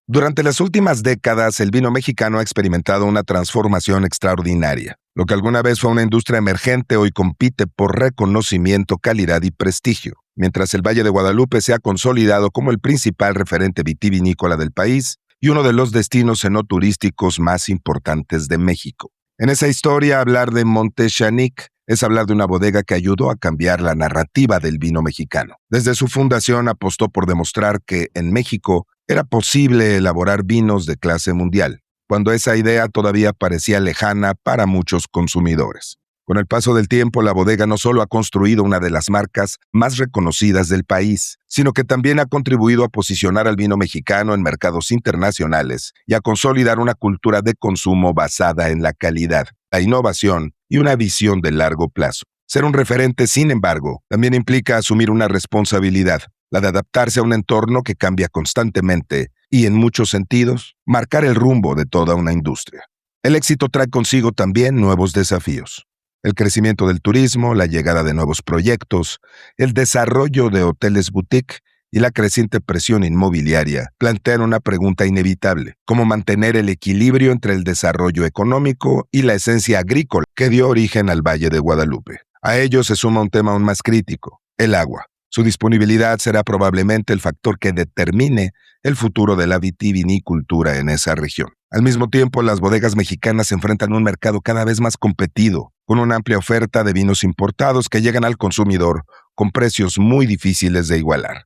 Durante las últimas décadas, el vino mexicano ha experimentado una transformación extraordinaria. Lo que alguna vez fue una industria emergente hoy compite por reconocimiento, calidad y prestigio. Mientras el Valle de Guadalupe se ha consolidado como el principal referente vitivinícola del país y uno de los destinos enoturísticos más importantes de México. En esa historia, hablar de Monte Xanic es hablar de una bodega que ayudó a cambiar la narrativa del vino mexicano. Desde su fundación apostó por demostrar que en México era posible elaborar vinos de clase mundial, cuando esa idea todavía parecía lejana para muchos consumidores. Con el paso del tiempo, la bodega no solo ha construido una de las marcas más reconocidas del país, sino que también ha contribuido a posicionar al vino mexicano en mercados internacionales y a consolidar una cultura de consumo basada en la calidad, la innovación y una visión de largo plazo. Ser un referente, sin embargo, también implica asumir una responsabilidad, la de adaptarse a un entorno que cambia constantemente y, en muchos sentidos, marcar el rumbo de toda una industria. El éxito trae consigo también nuevos desafíos. El crecimiento del turismo, la llegada de nuevos proyectos, el desarrollo de hoteles boutique y la creciente presión inmobiliaria plantean una pregunta inevitable: ¿cómo mantener el equilibrio entre el desarrollo económico y la esencia agrícola que dio origen al Valle de Guadalupe? A ello se suma un tema aún más crítico: el agua. Su disponibilidad será probablemente el factor que determine el futuro de la vitivinicultura en esa región. Al mismo tiempo, las bodegas mexicanas se enfrentan a un mercado cada vez más competido, con una amplia oferta de vinos importados que llegan al consumidor con precios muy difíciles de igualar.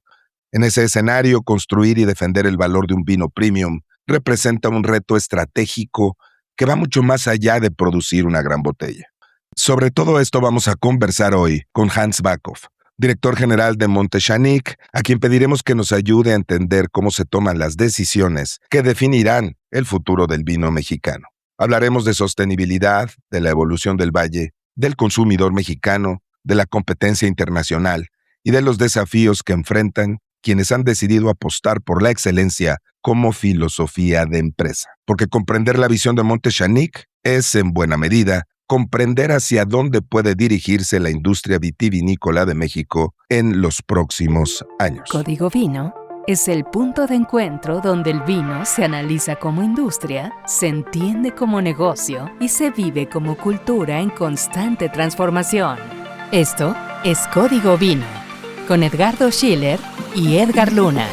En ese escenario, construir y defender el valor de un vino premium representa un reto estratégico que va mucho más allá de producir una gran botella. Sobre todo esto vamos a conversar hoy con Hans Backhoff, director general de Monte Xanic, a quien pediremos que nos ayude a entender cómo se toman las decisiones que definirán el futuro del vino mexicano. Hablaremos de sostenibilidad, de la evolución del valle, del consumidor mexicano, de la competencia internacional y de los desafíos que enfrentan quienes han decidido apostar por la excelencia como filosofía de empresa. Porque comprender la visión de Monte Xanic es, en buena medida, comprender hacia dónde puede dirigirse la industria vitivinícola de México en los próximos años. Código Vino es el punto de encuentro donde el vino se analiza como industria, se entiende como negocio y se vive como cultura en constante transformación. Esto es Código Vino, con Edgardo Schiller y Edgar Luna.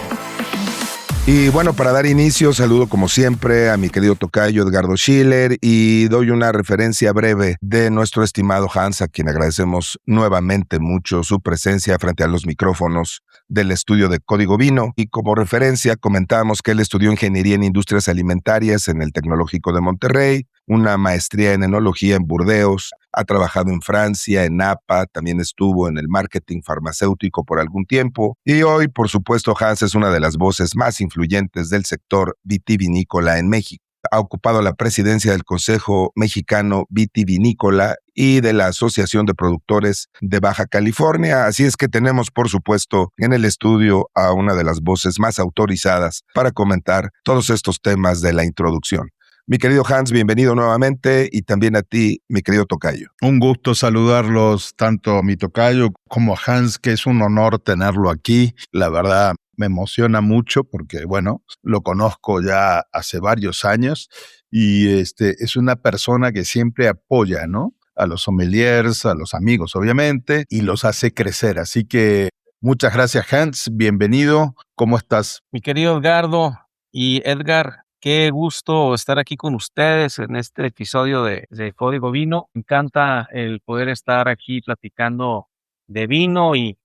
Y bueno, para dar inicio, saludo como siempre a mi querido tocayo Edgardo Schiller y doy una referencia breve de nuestro estimado Hans, a quien agradecemos nuevamente mucho su presencia frente a los micrófonos del estudio de Código Vino. Y como referencia comentamos que él estudió Ingeniería en Industrias Alimentarias en el Tecnológico de Monterrey, una maestría en Enología en Burdeos, ha trabajado en Francia, en Napa, también estuvo en el marketing farmacéutico por algún tiempo y hoy, por supuesto, Hans es una de las voces más influyentes del sector vitivinícola en México. Ha ocupado la presidencia del Consejo Mexicano Vitivinícola y de la Asociación de Productores de Baja California, así es que tenemos, por supuesto, en el estudio a una de las voces más autorizadas para comentar todos estos temas de la introducción. Mi querido Hans, bienvenido nuevamente y también a ti, mi querido tocayo. Un gusto saludarlos tanto a mi tocayo como a Hans, que es un honor tenerlo aquí. La verdad me emociona mucho porque, bueno, lo conozco ya hace varios años y es una persona que siempre apoya, ¿no?, a los sommeliers, a los amigos, obviamente, y los hace crecer. Así que muchas gracias, Hans. Bienvenido. ¿Cómo estás? Mi querido Edgardo y Edgar, qué gusto estar aquí con ustedes en este episodio de Código Vino. Me encanta el poder estar aquí platicando de vino y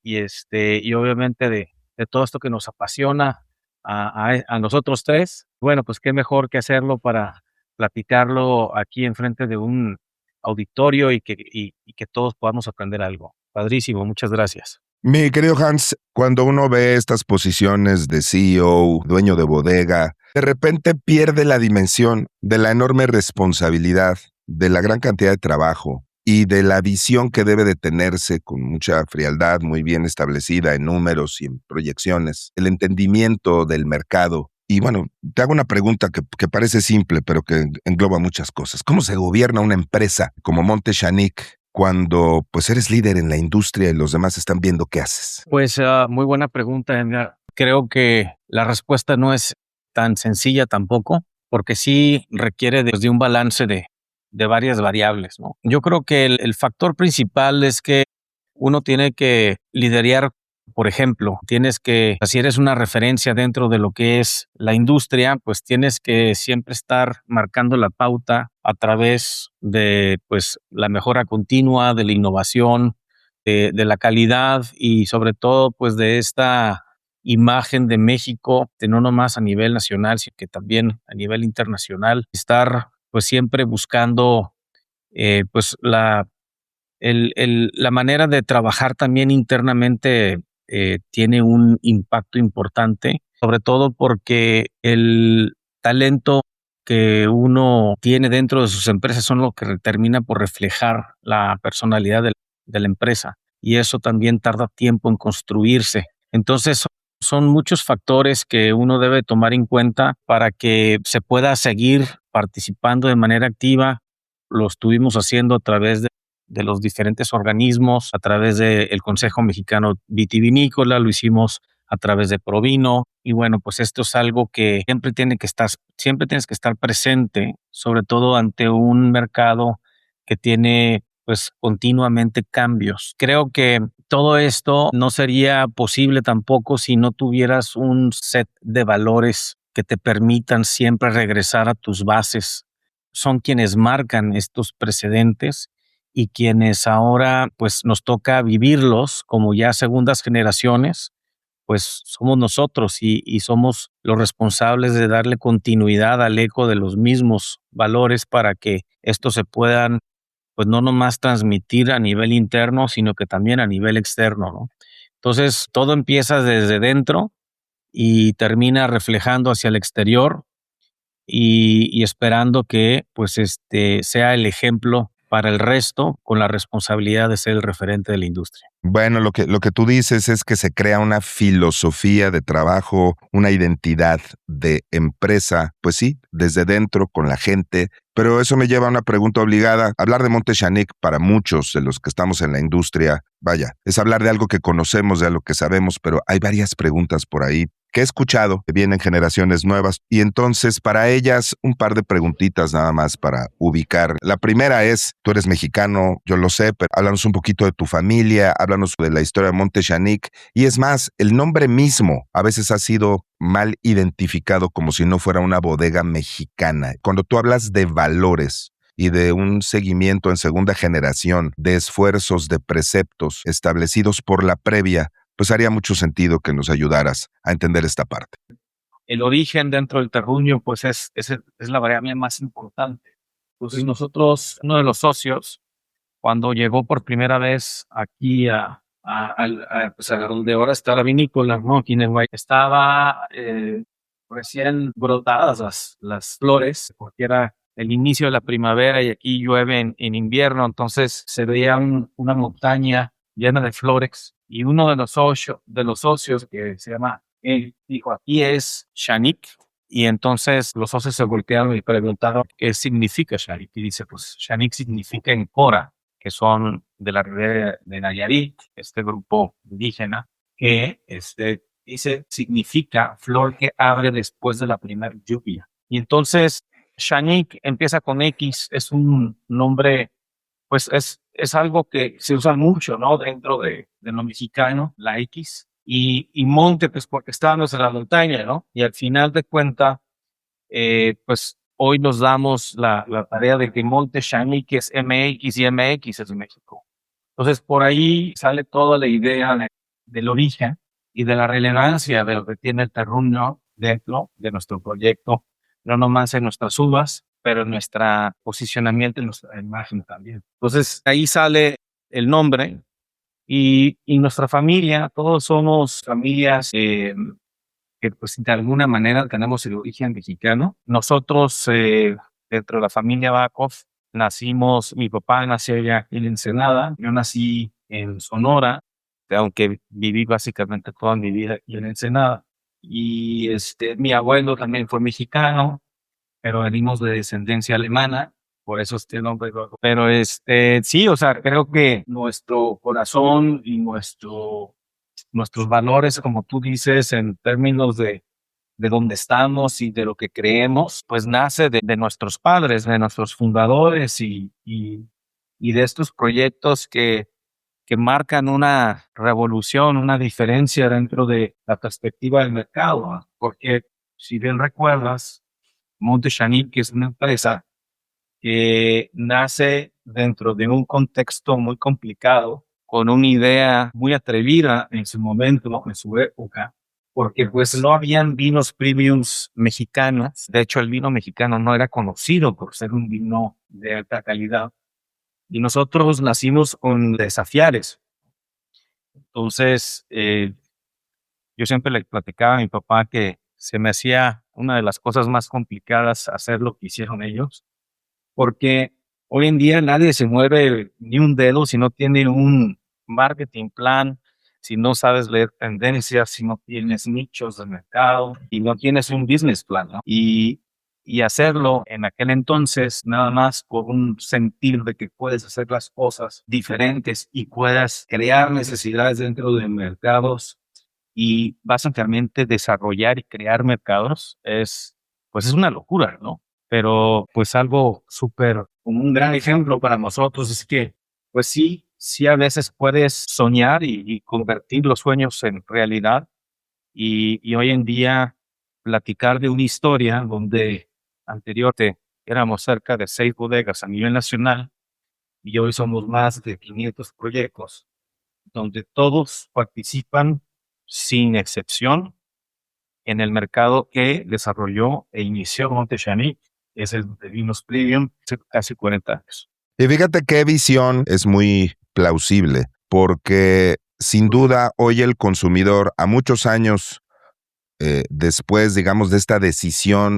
obviamente de todo esto que nos apasiona a nosotros tres. Bueno, pues qué mejor que hacerlo para platicarlo aquí enfrente de un auditorio y que todos podamos aprender algo. Padrísimo, muchas gracias. Mi querido Hans, cuando uno ve estas posiciones de CEO, dueño de bodega, de repente pierde la dimensión de la enorme responsabilidad, de la gran cantidad de trabajo y de la visión que debe de tenerse con mucha frialdad, muy bien establecida en números y en proyecciones, el entendimiento del mercado. Y bueno, te hago una pregunta que parece simple, pero que engloba muchas cosas. ¿Cómo se gobierna una empresa como Monte Xanic cuando pues eres líder en la industria y los demás están viendo qué haces? Pues muy buena pregunta, Edgar. Creo que la respuesta no es tan sencilla tampoco, porque sí requiere de un balance de varias variables, ¿no? Yo creo que el factor principal es que uno tiene que liderar, por ejemplo, si eres una referencia dentro de lo que es la industria, pues tienes que siempre estar marcando la pauta a través de, pues, la mejora continua, de la innovación, de la calidad y sobre todo, pues, de esta imagen de México, de no nomás a nivel nacional, sino que también a nivel internacional, estar, pues, siempre buscando, pues, la manera de trabajar también internamente tiene un impacto importante, sobre todo porque el talento que uno tiene dentro de sus empresas son lo que termina por reflejar la personalidad de la empresa y eso también tarda tiempo en construirse. Entonces, son muchos factores que uno debe tomar en cuenta para que se pueda seguir participando de manera activa. Lo estuvimos haciendo a través de los diferentes organismos, a través del Consejo Mexicano Vitivinícola, lo hicimos a través de Provino. Y bueno, pues esto es algo que siempre tienes que estar presente, sobre todo ante un mercado que tiene pues continuamente cambios. Creo que todo esto no sería posible tampoco si no tuvieras un set de valores que te permitan siempre regresar a tus bases. Son quienes marcan estos precedentes y quienes ahora pues nos toca vivirlos como ya segundas generaciones, pues somos nosotros y somos los responsables de darle continuidad al eco de los mismos valores para que estos se puedan pues no nomás transmitir a nivel interno, sino que también a nivel externo, ¿no? Entonces, todo empieza desde dentro y termina reflejando hacia el exterior y esperando que pues sea el ejemplo para el resto con la responsabilidad de ser el referente de la industria. Bueno, lo que tú dices es que se crea una filosofía de trabajo, una identidad de empresa, pues sí, desde dentro, con la gente. Pero eso me lleva a una pregunta obligada. Hablar de Monte Shanic para muchos de los que estamos en la industria, vaya, es hablar de algo que conocemos, de algo que sabemos, pero hay varias preguntas por ahí que he escuchado que vienen generaciones nuevas y entonces para ellas un par de preguntitas nada más para ubicar. La primera es, tú eres mexicano, yo lo sé, pero háblanos un poquito de tu familia, háblanos de la historia de Monte Shanic y es más, el nombre mismo a veces ha sido mal identificado como si no fuera una bodega mexicana. Cuando tú hablas de valores y de un seguimiento en segunda generación de esfuerzos, de preceptos establecidos por la previa, pues haría mucho sentido que nos ayudaras a entender esta parte. El origen dentro del terruño, pues es la variable más importante. Entonces nosotros, uno de los socios, cuando llegó por primera vez aquí pues a donde ahora está la vinícola, ¿no? Aquí en el Valle, estaba recién brotadas las flores, porque era el inicio de la primavera y aquí llueve en invierno, entonces se veía una montaña llena de flores y uno de los socios que se llama, él dijo, aquí es Shanic. Y entonces los socios se voltearon y preguntaron qué significa Shanic. Y dice, pues Shanic significa encora, que son de la Ribera de Nayarit, este grupo indígena, que dice, significa flor que abre después de la primera lluvia. Y entonces Shanic empieza con X, es un nombre, pues es algo que se usa mucho, ¿no? Dentro de lo mexicano, la X. Y monte, pues porque estábamos en la montaña, ¿no? Y al final de cuentas, pues hoy nos damos la tarea de que Monte Shanic es MX y MX es México. Entonces, por ahí sale toda la idea del origen y de la relevancia de lo que tiene el terruño dentro de nuestro proyecto, no nomás en nuestras uvas, pero en nuestro posicionamiento, en nuestra imagen también. Entonces, ahí sale el nombre y nuestra familia, todos somos familias que pues de alguna manera tenemos el origen mexicano. Nosotros, dentro de la familia Bakov, mi papá nació allá en Ensenada, yo nací en Sonora, aunque viví básicamente toda mi vida aquí en Ensenada. Y mi abuelo también fue mexicano, pero venimos de descendencia alemana, por eso este nombre. Pero sí, o sea, creo que nuestro corazón y nuestros valores, como tú dices, en términos de de donde estamos y de lo que creemos, pues nace de nuestros padres, de nuestros fundadores y de estos proyectos que marcan una revolución, una diferencia dentro de la perspectiva del mercado, ¿no? Porque si bien recuerdas, Monte Chanique es una empresa que nace dentro de un contexto muy complicado, con una idea muy atrevida en su momento, en su época, porque pues no habían vinos premiums mexicanos. De hecho, el vino mexicano no era conocido por ser un vino de alta calidad. Y nosotros nacimos con desafiar eso. Entonces, yo siempre le platicaba a mi papá que se me hacía una de las cosas más complicadas hacer lo que hicieron ellos, porque hoy en día nadie se mueve ni un dedo si no tiene un marketing plan, si no sabes leer tendencias, si no tienes nichos de mercado y no tienes un business plan, ¿no? Y hacerlo en aquel entonces nada más por un sentir de que puedes hacer las cosas diferentes y puedas crear necesidades dentro de mercados y básicamente desarrollar y crear mercados pues es una locura, ¿no? Pero pues algo súper, como un gran ejemplo para nosotros es que, pues sí a veces puedes soñar y convertir los sueños en realidad y hoy en día platicar de una historia donde anteriormente éramos cerca de 6 bodegas a nivel nacional y hoy somos más de 500 proyectos donde todos participan sin excepción en el mercado que desarrolló e inició Monte Chanique, es el de vinos premium, hace casi 40 años. Y fíjate qué visión es muy plausible, porque sin duda hoy el consumidor, a muchos años después, digamos, de esta decisión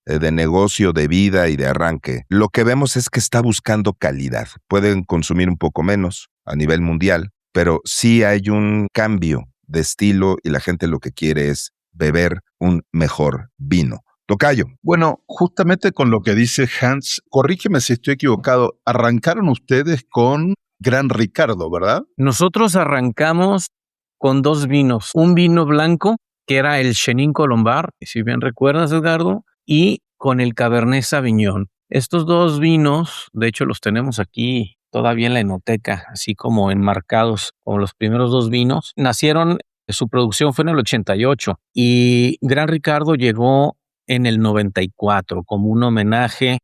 de negocio, de vida y de arranque, lo que vemos es que está buscando calidad. Pueden consumir un poco menos a nivel mundial, pero sí hay un cambio de estilo y la gente lo que quiere es beber un mejor vino. Tocayo. Bueno, justamente con lo que dice Hans, corrígeme si estoy equivocado, arrancaron ustedes con Gran Ricardo, ¿verdad? Nosotros arrancamos con 2 vinos, un vino blanco que era el Chenin Colombar, si bien recuerdas, Edgardo, y con el Cabernet Sauvignon. Estos 2 vinos, de hecho los tenemos aquí todavía en la enoteca, así como enmarcados como los primeros 2 vinos. Nacieron, su producción fue en el 88 y Gran Ricardo llegó en el 94 como un homenaje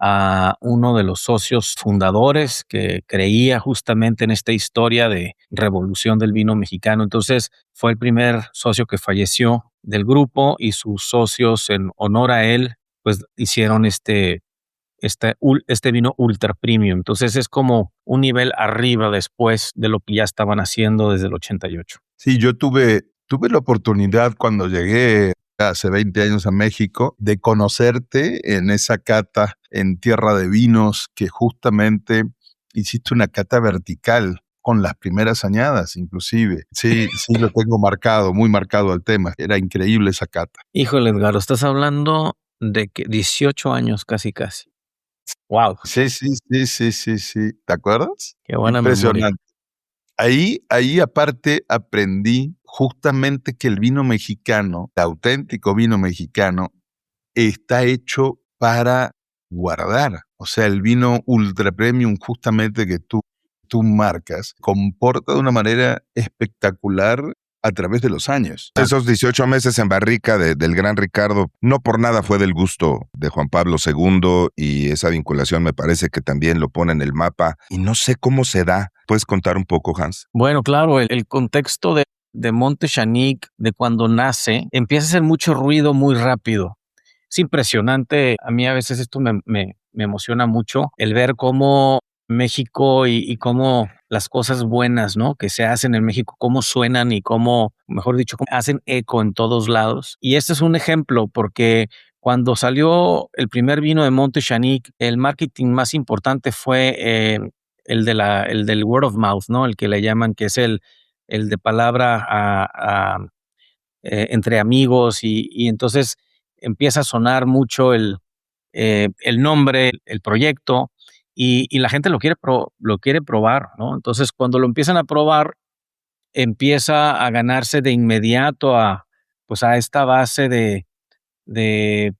a uno de los socios fundadores que creía justamente en esta historia de revolución del vino mexicano. Entonces fue el primer socio que falleció del grupo y sus socios en honor a él pues hicieron este vino ultra premium. Entonces es como un nivel arriba después de lo que ya estaban haciendo desde el 88. Sí, yo tuve la oportunidad cuando llegué hace 20 años a México de conocerte en esa cata en Tierra de Vinos que justamente hiciste una cata vertical con las primeras añadas inclusive. Sí, sí lo tengo marcado, muy marcado el tema. Era increíble esa cata. Híjole, Edgar, estás hablando de que 18 años casi. Wow, Sí. ¿Te acuerdas? qué buena Impresionante. memoria. Ahí aparte aprendí justamente que el vino mexicano, el auténtico vino mexicano, está hecho para guardar. O sea, el vino ultra premium justamente que tú marcas, comporta de una manera espectacular a través de los años. Esos 18 meses en barrica del Gran Ricardo, no por nada fue del gusto de Juan Pablo II y esa vinculación me parece que también lo pone en el mapa y no sé cómo se da. ¿Puedes contar un poco, Hans? Bueno, claro, el contexto de Monte Chanique, de cuando nace, empieza a hacer mucho ruido muy rápido. Es impresionante. A mí a veces esto me emociona mucho, el ver cómo México y cómo las cosas buenas, ¿no?, que se hacen en México, cómo suenan y cómo, mejor dicho, cómo hacen eco en todos lados. Y este es un ejemplo porque cuando salió el primer vino de Monte Chanique, el marketing más importante fue el del word of mouth, ¿no? El que le llaman, que es el de palabra entre amigos y entonces empieza a sonar mucho el nombre, el proyecto y la gente lo quiere probar, ¿no? Entonces cuando lo empiezan a probar, empieza a ganarse de inmediato a pues a esta base de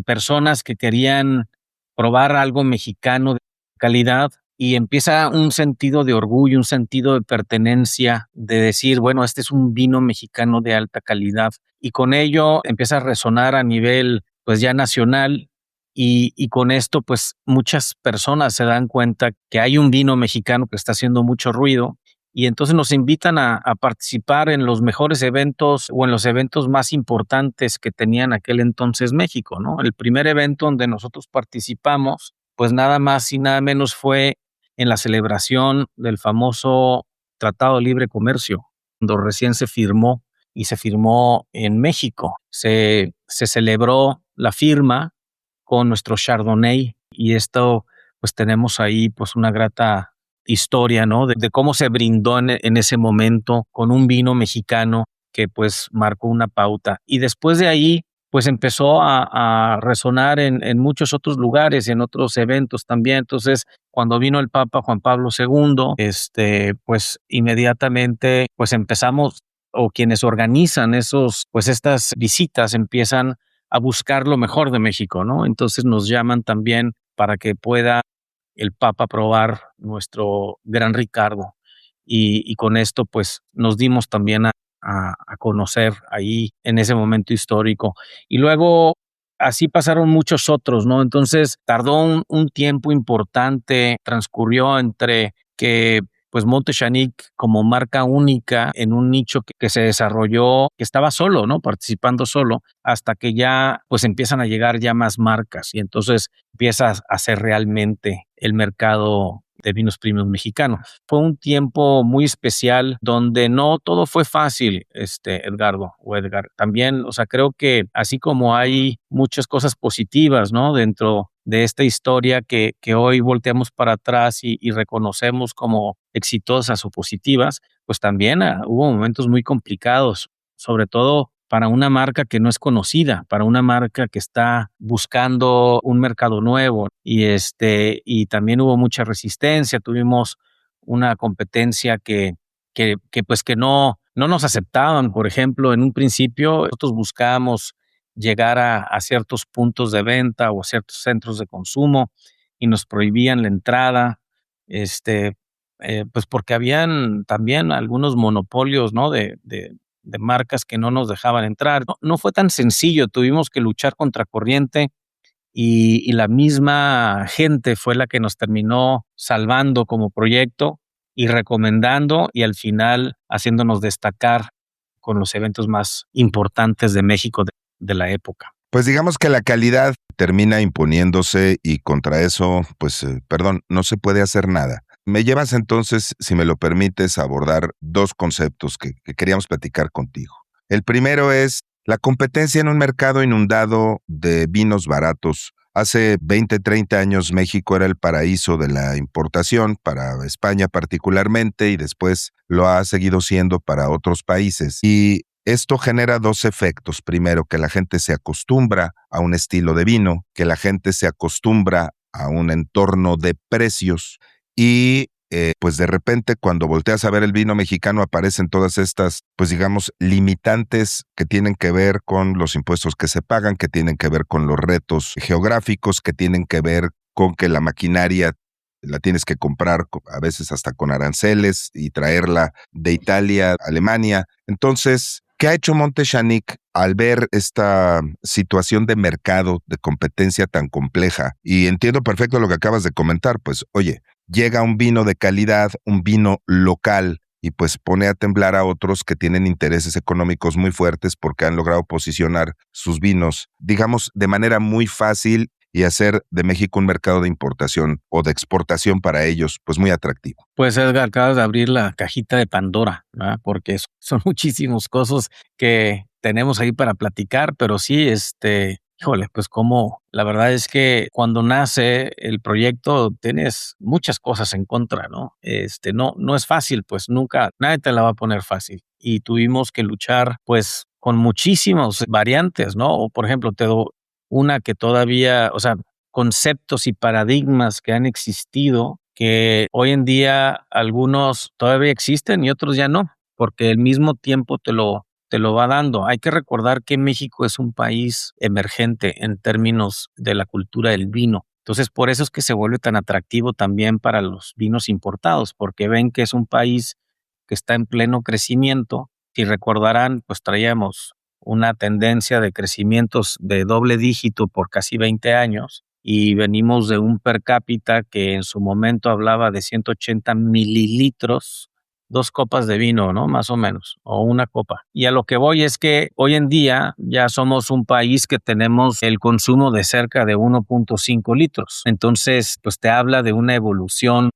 personas que querían probar algo mexicano de calidad, y empieza un sentido de orgullo, un sentido de pertenencia, de decir, bueno, este es un vino mexicano de alta calidad, y con ello empieza a resonar a nivel pues ya nacional, y con esto pues muchas personas se dan cuenta que hay un vino mexicano que está haciendo mucho ruido, y entonces nos invitan a participar en los mejores eventos o en los eventos más importantes que tenía en aquel entonces México, ¿no? El primer evento donde nosotros participamos, pues nada más y nada menos fue en la celebración del famoso Tratado de Libre Comercio, cuando recién se firmó y se firmó en México. Se celebró la firma con nuestro Chardonnay, y esto pues tenemos ahí pues una grata historia, ¿no? De cómo se brindó en ese momento con un vino mexicano que pues marcó una pauta. Y después de ahí pues empezó a resonar en muchos otros lugares, en otros eventos también. Entonces, cuando vino el Papa Juan Pablo II, pues inmediatamente pues empezamos, o quienes organizan pues estas visitas empiezan a buscar lo mejor de México, ¿no? Entonces nos llaman también para que pueda el Papa probar nuestro Gran Ricardo. Y con esto, pues, nos dimos también a conocer ahí en ese momento histórico. Y luego, así pasaron muchos otros, ¿no? Entonces, tardó un tiempo importante, transcurrió entre que pues Montechanic como marca única en un nicho que se desarrolló, que estaba solo, ¿no? Participando solo, hasta que ya pues empiezan a llegar ya más marcas, y entonces empieza a ser realmente el mercado de vinos premium mexicano. Fue un tiempo muy especial donde no todo fue fácil, Edgardo o Edgar. También, o sea, creo que así como hay muchas cosas positivas, ¿no? Dentro de esta historia que hoy volteamos para atrás y reconocemos como exitosas o positivas, pues también hubo momentos muy complicados, sobre todo para una marca que no es conocida, para una marca que está buscando un mercado nuevo, y también hubo mucha resistencia. Tuvimos una competencia que no nos aceptaban. Por ejemplo, en un principio nosotros buscábamos llegar a ciertos puntos de venta o a ciertos centros de consumo y nos prohibían la entrada, pues porque habían también algunos monopolios, ¿no? De marcas que no nos dejaban entrar. No fue tan sencillo, tuvimos que luchar contra corriente, y la misma gente fue la que nos terminó salvando como proyecto y recomendando, y al final haciéndonos destacar con los eventos más importantes de México de la época. Pues digamos que la calidad termina imponiéndose y contra eso, pues, perdón, no se puede hacer nada. Me llevas entonces, si me lo permites, a abordar dos conceptos que queríamos platicar contigo. El primero es la competencia en un mercado inundado de vinos baratos. Hace 20, 30 años México era el paraíso de la importación, para España particularmente, y después lo ha seguido siendo para otros países. Y esto genera dos efectos. Primero, que la gente se acostumbra a un estilo de vino, que la gente se acostumbra a un entorno de precios, y pues de repente cuando volteas a ver el vino mexicano aparecen todas estas, pues digamos, limitantes que tienen que ver con los impuestos que se pagan, que tienen que ver con los retos geográficos, que tienen que ver con que la maquinaria la tienes que comprar a veces hasta con aranceles y traerla de Italia a Alemania. Entonces, ¿qué ha hecho Montechanic al ver esta situación de mercado, de competencia tan compleja? Y entiendo perfecto lo que acabas de comentar, pues oye, llega un vino de calidad, un vino local, y pues pone a temblar a otros que tienen intereses económicos muy fuertes porque han logrado posicionar sus vinos, digamos, de manera muy fácil, y hacer de México un mercado de importación o de exportación para ellos, pues muy atractivo. Pues Edgar, acabas de abrir la cajita de Pandora, ¿verdad? Porque son muchísimas cosas que tenemos ahí para platicar, pero sí, híjole, pues como la verdad es que cuando nace el proyecto tienes muchas cosas en contra, ¿no? No es fácil, pues nunca, nadie te la va a poner fácil. Y tuvimos que luchar, pues, con muchísimas variantes, ¿no? O por ejemplo, te doy una que todavía, o sea, conceptos y paradigmas que han existido, que hoy en día algunos todavía existen y otros ya no, porque el mismo tiempo te lo va dando. Hay que recordar que México es un país emergente en términos de la cultura del vino. Entonces, por eso es que se vuelve tan atractivo también para los vinos importados, porque ven que es un país que está en pleno crecimiento. Si recordarán, pues traíamos una tendencia de crecimientos de doble dígito por casi 20 años y venimos de un per cápita que en su momento hablaba de 180 mililitros, 2 copas de vino, ¿no? Más o menos, o una copa. Y a lo que voy es que hoy en día ya somos un país que tenemos el consumo de cerca de 1.5 litros. Entonces, pues te habla de una evolución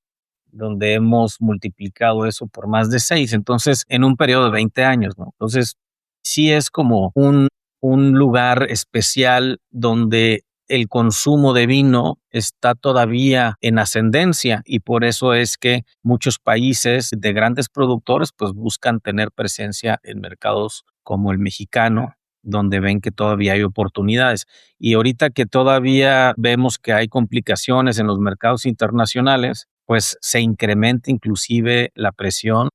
donde hemos multiplicado eso por más de 6, entonces en un periodo de 20 años, ¿no? Entonces, sí es como un lugar especial donde el consumo de vino está todavía en ascendencia y por eso es que muchos países de grandes productores pues buscan tener presencia en mercados como el mexicano, donde ven que todavía hay oportunidades. Y ahorita que todavía vemos que hay complicaciones en los mercados internacionales, pues se incrementa inclusive la presión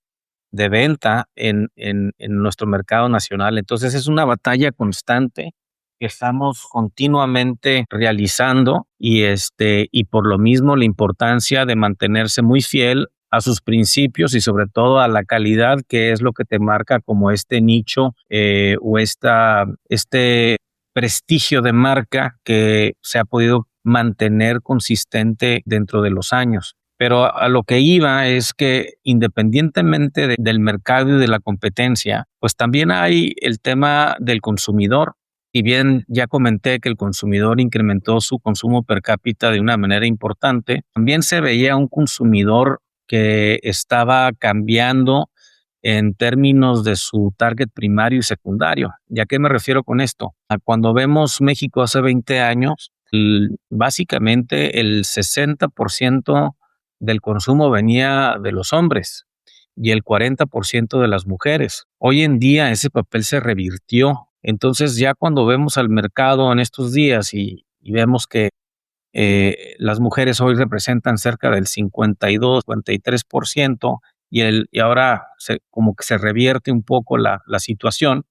de venta en nuestro mercado nacional. Entonces es una batalla constante que estamos continuamente realizando y por lo mismo la importancia de mantenerse muy fiel a sus principios y sobre todo a la calidad, que es lo que te marca como este nicho o este prestigio de marca que se ha podido mantener consistente dentro de los años. Pero a lo que iba es que independientemente del mercado y de la competencia, pues también hay el tema del consumidor. Si bien ya comenté que el consumidor incrementó su consumo per cápita de una manera importante, también se veía un consumidor que estaba cambiando en términos de su target primario y secundario. ¿Y a qué me refiero con esto? A cuando vemos México hace 20 años, básicamente el 60% del consumo venía de los hombres y el 40% de las mujeres. Hoy en día ese papel se revirtió. Entonces ya cuando vemos al mercado en estos días y vemos que las mujeres hoy representan cerca del 52, 53% y ahora como que se revierte un poco la situación,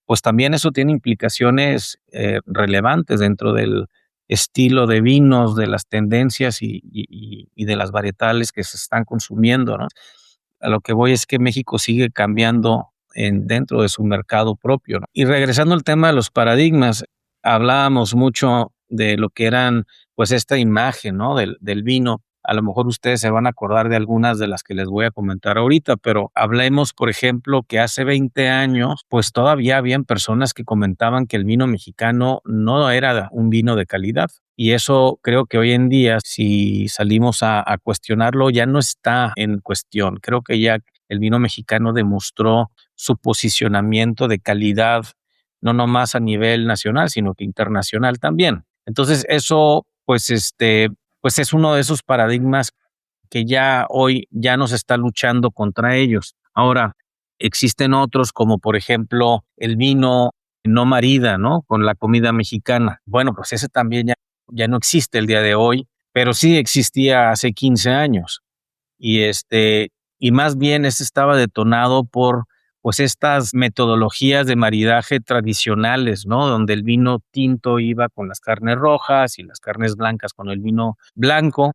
pues también eso tiene implicaciones relevantes dentro del estilo de vinos, de las tendencias y de las varietales que se están consumiendo, ¿no? A lo que voy es que México sigue cambiando dentro de su mercado propio, ¿no? Y regresando al tema de los paradigmas, hablábamos mucho de lo que eran, pues, esta imagen, ¿no? Del vino. A lo mejor ustedes se van a acordar de algunas de las que les voy a comentar ahorita, pero hablemos, por ejemplo, que hace 20 años, pues todavía habían personas que comentaban que el vino mexicano no era un vino de calidad. Y eso creo que hoy en día, si salimos a cuestionarlo, ya no está en cuestión. Creo que ya el vino mexicano demostró su posicionamiento de calidad, no nomás a nivel nacional, sino que internacional también. Entonces, eso, pues es uno de esos paradigmas que ya hoy ya no se está luchando contra ellos. Ahora, existen otros como por ejemplo el vino no marida, ¿no? Con la comida mexicana. Bueno, pues ese también ya no existe el día de hoy, pero sí existía hace 15 años. Y y más bien ese estaba detonado por pues estas metodologías de maridaje tradicionales, ¿no? Donde el vino tinto iba con las carnes rojas y las carnes blancas con el vino blanco.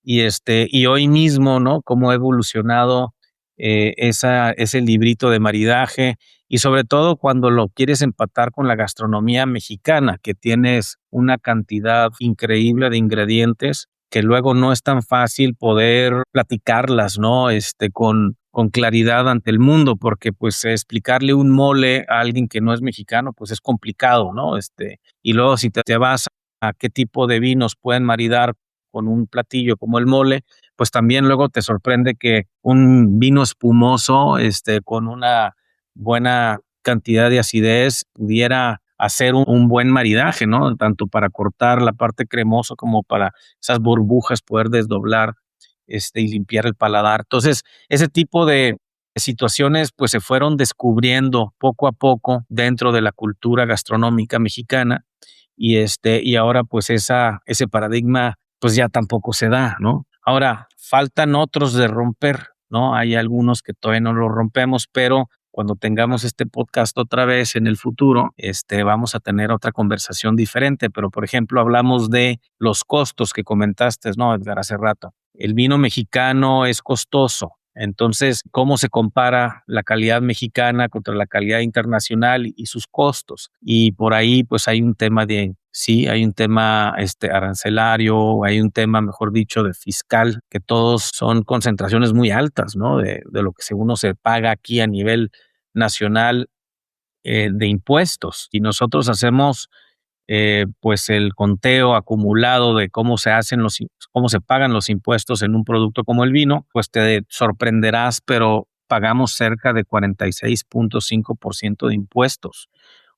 Y hoy mismo, ¿no? Cómo ha evolucionado ese librito de maridaje y sobre todo cuando lo quieres empatar con la gastronomía mexicana, que tienes una cantidad increíble de ingredientes que luego no es tan fácil poder platicarlas, ¿no? Con claridad ante el mundo, porque pues explicarle un mole a alguien que no es mexicano, pues es complicado, ¿no? Y luego si te vas a qué tipo de vinos pueden maridar con un platillo como el mole, pues también luego te sorprende que un vino espumoso, con una buena cantidad de acidez, pudiera hacer un buen maridaje, ¿no? Tanto para cortar la parte cremosa como para esas burbujas poder desdoblar, y limpiar el paladar. Entonces, ese tipo de situaciones, pues se fueron descubriendo poco a poco dentro de la cultura gastronómica mexicana y ahora pues ese paradigma pues ya tampoco se da, ¿no? Ahora, faltan otros de romper, ¿no? Hay algunos que todavía no los rompemos, pero cuando tengamos este podcast otra vez en el futuro, vamos a tener otra conversación diferente. Pero, por ejemplo, hablamos de los costos que comentaste, ¿no, Edgar, hace rato? El vino mexicano es costoso. Entonces, ¿cómo se compara la calidad mexicana contra la calidad internacional y sus costos? Y por ahí, pues hay un tema hay un tema arancelario, hay un tema, mejor dicho, de fiscal, que todos son concentraciones muy altas, ¿no? De lo que uno se paga aquí a nivel nacional de impuestos. Y nosotros hacemos pues el conteo acumulado de cómo se pagan los impuestos en un producto como el vino, pues te sorprenderás, pero pagamos cerca de 46.5% de impuestos.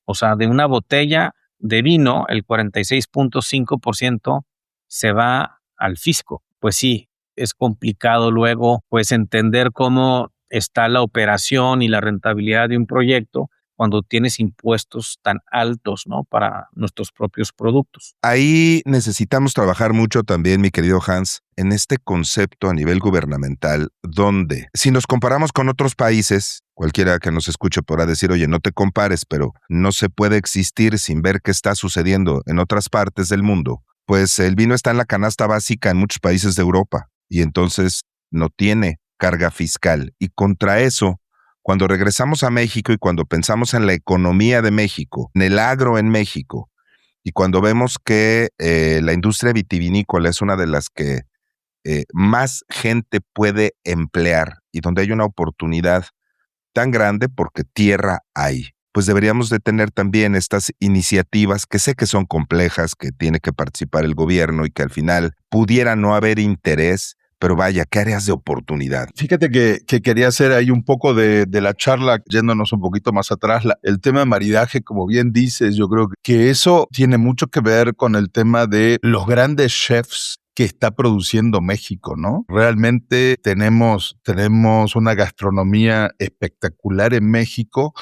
O sea, de una botella de vino, el 46.5% se va al fisco. Pues sí, es complicado luego pues entender cómo está la operación y la rentabilidad de un proyecto cuando tienes impuestos tan altos, ¿no? Para nuestros propios productos. Ahí necesitamos trabajar mucho también, mi querido Hans, en este concepto a nivel gubernamental, donde si nos comparamos con otros países, cualquiera que nos escuche podrá decir, oye, no te compares, pero no se puede existir sin ver qué está sucediendo en otras partes del mundo. Pues el vino está en la canasta básica en muchos países de Europa y entonces no tiene carga fiscal. Y contra eso, cuando regresamos a México y cuando pensamos en la economía de México, en el agro en México, y cuando vemos que la industria vitivinícola es una de las que más gente puede emplear y donde hay una oportunidad tan grande porque tierra hay, pues deberíamos de tener también estas iniciativas que sé que son complejas, que tiene que participar el gobierno y que al final pudiera no haber interés. Pero vaya, ¿qué áreas de oportunidad? Fíjate que quería hacer ahí un poco de la charla, yéndonos un poquito más atrás. El tema de maridaje, como bien dices, yo creo que eso tiene mucho que ver con el tema de los grandes chefs que está produciendo México, ¿no? Realmente tenemos una gastronomía espectacular en México.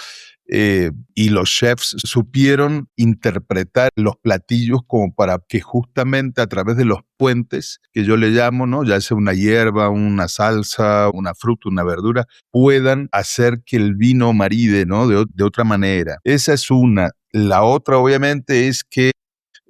Y los chefs supieron interpretar los platillos como para que justamente a través de los puentes, que yo le llamo, ¿no? Ya sea una hierba, una salsa, una fruta, una verdura, puedan hacer que el vino maride, ¿no? De otra manera. Esa es una. La otra, obviamente, es que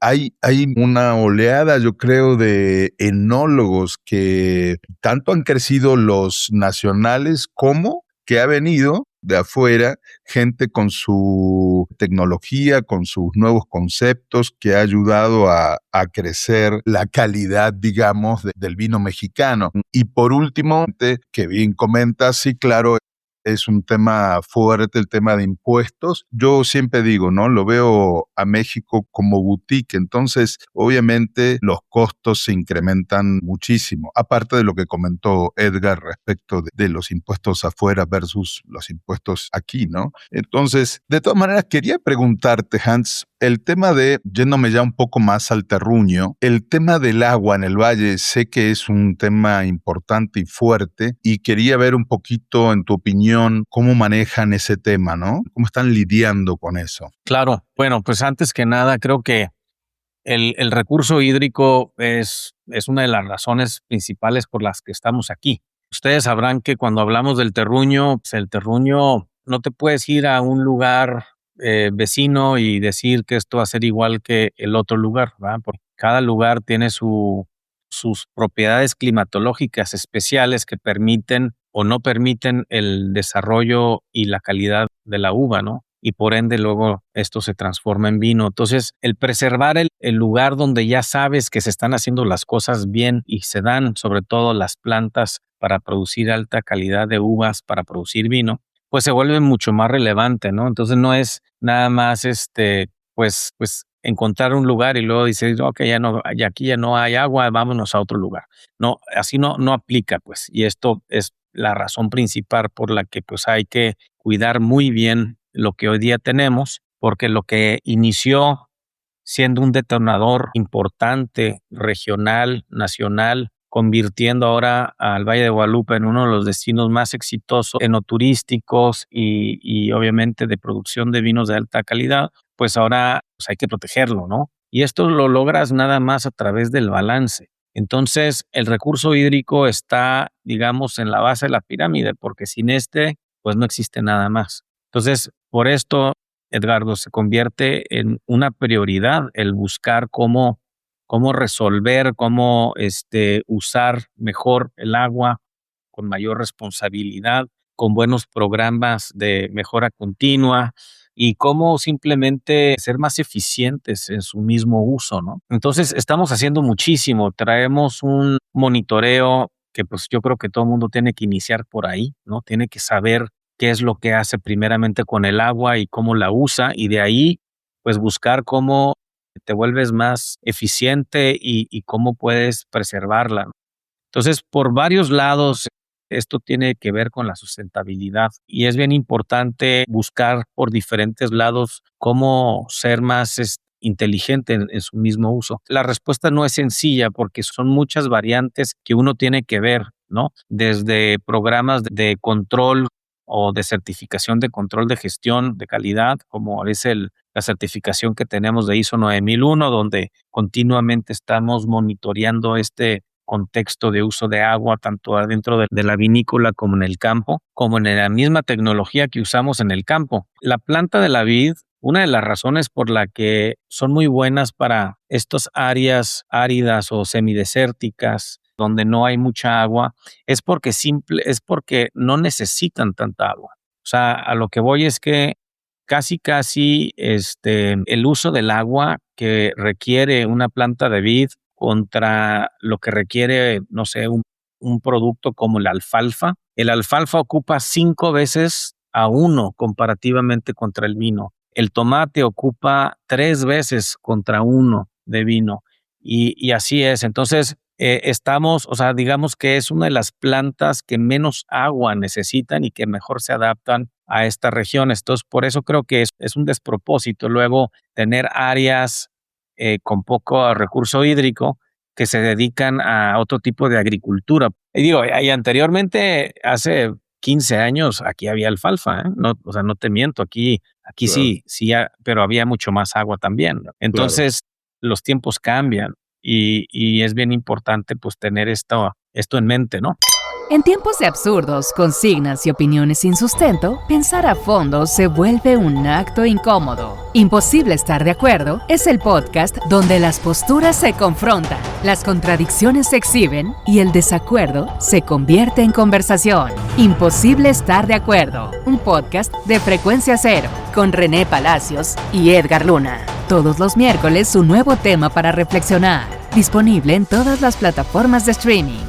hay una oleada, yo creo, de enólogos que tanto han crecido los nacionales como que ha venido de afuera, gente con su tecnología, con sus nuevos conceptos, que ha ayudado a crecer la calidad, digamos, del vino mexicano. Y por último, que bien comentas, sí, claro, es un tema fuerte, el tema de impuestos. Yo siempre digo, ¿no? Lo veo a México como boutique, entonces obviamente los costos se incrementan muchísimo, aparte de lo que comentó Edgar respecto de los impuestos afuera versus los impuestos aquí, ¿no? Entonces, de todas maneras, quería preguntarte, Hans, el tema yéndome ya un poco más al terruño, el tema del agua en el valle, sé que es un tema importante y fuerte y quería ver un poquito, en tu opinión, cómo manejan ese tema, ¿no? ¿Cómo están lidiando con eso? Claro, bueno, pues antes que nada, creo que el recurso hídrico es una de las razones principales por las que estamos aquí. Ustedes sabrán que cuando hablamos del terruño, pues el terruño no te puedes ir a un lugar vecino y decir que esto va a ser igual que el otro lugar, ¿verdad? Porque cada lugar tiene sus propiedades climatológicas especiales que permiten o no permiten el desarrollo y la calidad de la uva, ¿no? Y por ende luego esto se transforma en vino. Entonces, el preservar el lugar donde ya sabes que se están haciendo las cosas bien y se dan sobre todo las plantas para producir alta calidad de uvas, para producir vino, pues se vuelve mucho más relevante, ¿no? Entonces no es nada más pues encontrar un lugar y luego decir, ok, ya aquí ya no hay agua, vámonos a otro lugar. No, así no aplica, pues. Y esto es la razón principal por la que pues hay que cuidar muy bien lo que hoy día tenemos, porque lo que inició siendo un detonador importante, regional, nacional, convirtiendo ahora al Valle de Guadalupe en uno de los destinos más exitosos enoturísticos y obviamente de producción de vinos de alta calidad, pues ahora pues hay que protegerlo, ¿no? Y esto lo logras nada más a través del balance. Entonces, el recurso hídrico está, digamos, en la base de la pirámide, porque sin pues no existe nada más. Entonces, por esto, Edgardo, se convierte en una prioridad el buscar cómo resolver, cómo usar mejor el agua con mayor responsabilidad, con buenos programas de mejora continua y cómo simplemente ser más eficientes en su mismo uso, ¿no? Entonces, estamos haciendo muchísimo. Traemos un monitoreo que pues yo creo que todo el mundo tiene que iniciar por ahí, ¿no? Tiene que saber qué es lo que hace primeramente con el agua y cómo la usa, y de ahí pues buscar cómo te vuelves más eficiente y cómo puedes preservarla, ¿no? Entonces, por varios lados, esto tiene que ver con la sustentabilidad y es bien importante buscar por diferentes lados cómo ser más inteligente en su mismo uso. La respuesta no es sencilla porque son muchas variantes que uno tiene que ver, ¿no? Desde programas de control o de certificación de control de gestión de calidad, como es la certificación que tenemos de ISO 9001, donde continuamente estamos monitoreando este contexto de uso de agua, tanto adentro de la vinícola como en el campo, como en la misma tecnología que usamos en el campo. La planta de la vid, una de las razones por la que son muy buenas para estas áreas áridas o semidesérticas, donde no hay mucha agua, es porque no necesitan tanta agua. O sea, a lo que voy es que casi el uso del agua que requiere una planta de vid contra lo que requiere, no sé, un producto como la alfalfa. El alfalfa ocupa 5 veces a 1 comparativamente contra el vino. El tomate ocupa 3 veces contra 1 de vino. Y así es. Entonces, digamos que es una de las plantas que menos agua necesitan y que mejor se adaptan a estas regiones. Entonces, por eso creo que es un despropósito luego tener áreas con poco recurso hídrico que se dedican a otro tipo de agricultura. Y digo, y anteriormente, hace 15 años, aquí había alfalfa, ¿eh? No, o sea, no te miento, aquí Claro. sí, pero había mucho más agua también, ¿no? Entonces, los tiempos cambian y es bien importante pues tener esto en mente, ¿no? En tiempos de absurdos, consignas y opiniones sin sustento, pensar a fondo se vuelve un acto incómodo. Imposible estar de acuerdo es el podcast donde las posturas se confrontan, las contradicciones se exhiben y el desacuerdo se convierte en conversación. Imposible estar de acuerdo, un podcast de Frecuencia Cero, con René Palacios y Edgar Luna. Todos los miércoles un nuevo tema para reflexionar, disponible en todas las plataformas de streaming.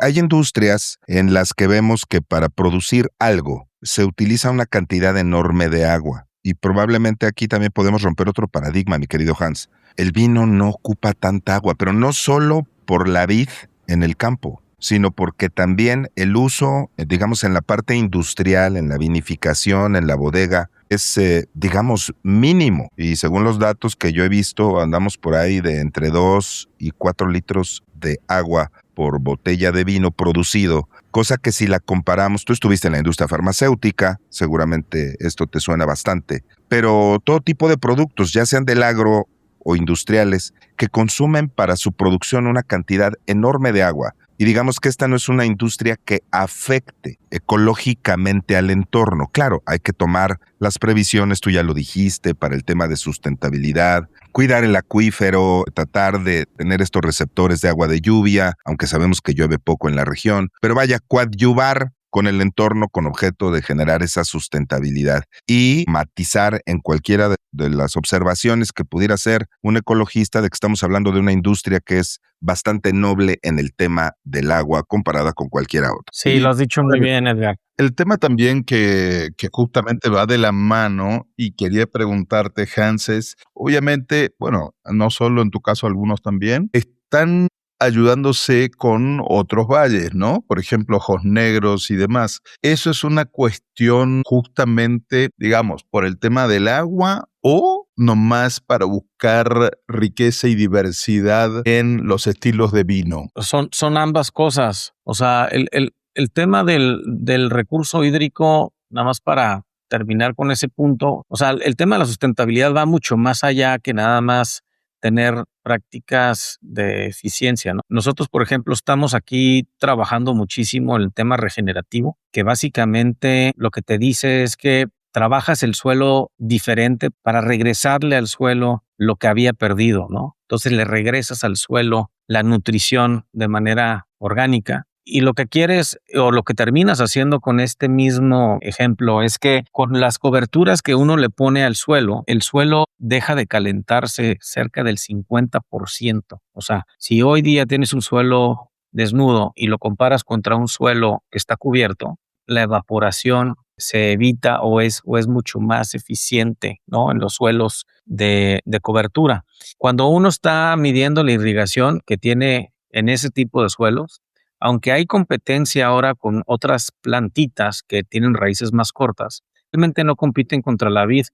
Hay industrias en las que vemos que para producir algo se utiliza una cantidad enorme de agua. Y probablemente aquí también podemos romper otro paradigma, mi querido Hans. El vino no ocupa tanta agua, pero no solo por la vid en el campo, sino porque también el uso, digamos, en la parte industrial, en la vinificación, en la bodega, es, digamos, mínimo. Y según los datos que yo he visto, andamos por ahí de entre 2 y 4 litros de agua por botella de vino producido, cosa que si la comparamos, tú estuviste en la industria farmacéutica, seguramente esto te suena bastante, pero todo tipo de productos, ya sean del agro o industriales, que consumen para su producción una cantidad enorme de agua. Y digamos que esta no es una industria que afecte ecológicamente al entorno. Claro, hay que tomar las previsiones, tú ya lo dijiste, para el tema de sustentabilidad, cuidar el acuífero, tratar de tener estos receptores de agua de lluvia, aunque sabemos que llueve poco en la región, pero vaya, coadyuvar con el entorno con objeto de generar esa sustentabilidad y matizar en cualquiera de las observaciones que pudiera hacer un ecologista de que estamos hablando de una industria que es bastante noble en el tema del agua comparada con cualquiera otra. Sí, lo has dicho muy bien, Edgar. El tema también que justamente va de la mano y quería preguntarte, Hans, es, obviamente, bueno, no solo en tu caso, algunos también, están ayudándose con otros valles, ¿no? Por ejemplo, ojos negros y demás. ¿Eso es una cuestión justamente, digamos, por el tema del agua o nomás para buscar riqueza y diversidad en los estilos de vino? Son ambas cosas. O sea, el tema del recurso hídrico, nada más para terminar con ese punto, o sea, el tema de la sustentabilidad va mucho más allá que nada más tener prácticas de eficiencia, ¿no? Nosotros, por ejemplo, estamos aquí trabajando muchísimo en el tema regenerativo, que básicamente lo que te dice es que trabajas el suelo diferente para regresarle al suelo lo que había perdido, ¿no? Entonces le regresas al suelo la nutrición de manera orgánica. Y lo que quieres o lo que terminas haciendo con este mismo ejemplo es que con las coberturas que uno le pone al suelo, el suelo deja de calentarse cerca del 50%. O sea, si hoy día tienes un suelo desnudo y lo comparas contra un suelo que está cubierto, la evaporación se evita o es mucho más eficiente, ¿no? En los suelos de cobertura. Cuando uno está midiendo la irrigación que tiene en ese tipo de suelos, aunque hay competencia ahora con otras plantitas que tienen raíces más cortas, realmente no compiten contra la vid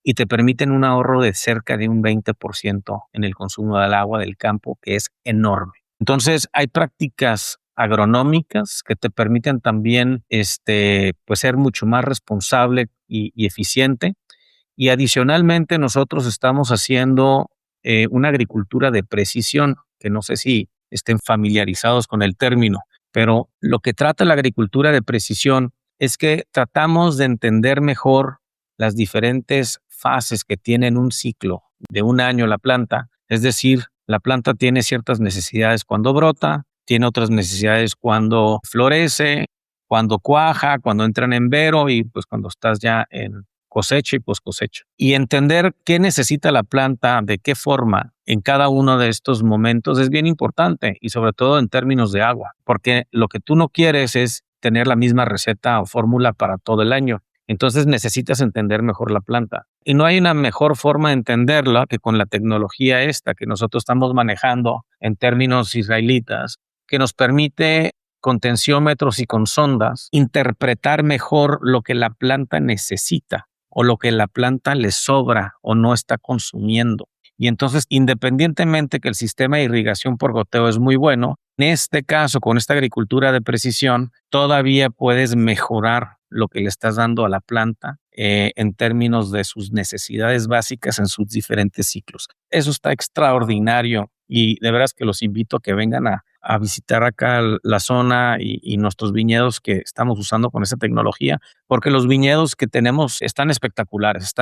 y te permiten un ahorro de cerca de un 20% en el consumo del agua del campo, que es enorme. Entonces, hay prácticas agronómicas que te permiten también pues ser mucho más responsable y eficiente. Y adicionalmente, nosotros estamos haciendo una agricultura de precisión, que no sé si estén familiarizados con el término, pero lo que trata la agricultura de precisión es que tratamos de entender mejor las diferentes fases que tiene en un ciclo de un año la planta. Es decir, la planta tiene ciertas necesidades cuando brota, tiene otras necesidades cuando florece, cuando cuaja, cuando entra en envero y pues cuando estás ya en cosecha y poscosecha. Y entender qué necesita la planta, de qué forma en cada uno de estos momentos es bien importante y sobre todo en términos de agua, porque lo que tú no quieres es tener la misma receta o fórmula para todo el año. Entonces necesitas entender mejor la planta. Y no hay una mejor forma de entenderla que con la tecnología esta que nosotros estamos manejando en términos israelitas, que nos permite con tensiómetros y con sondas interpretar mejor lo que la planta necesita o lo que la planta le sobra o no está consumiendo. Y entonces, independientemente que el sistema de irrigación por goteo es muy bueno, en este caso, con esta agricultura de precisión, todavía puedes mejorar lo que le estás dando a la planta en términos de sus necesidades básicas en sus diferentes ciclos. Eso está extraordinario y de veras que los invito a que vengan a visitar acá la zona y nuestros viñedos que estamos usando con esa tecnología, porque los viñedos que tenemos están espectaculares,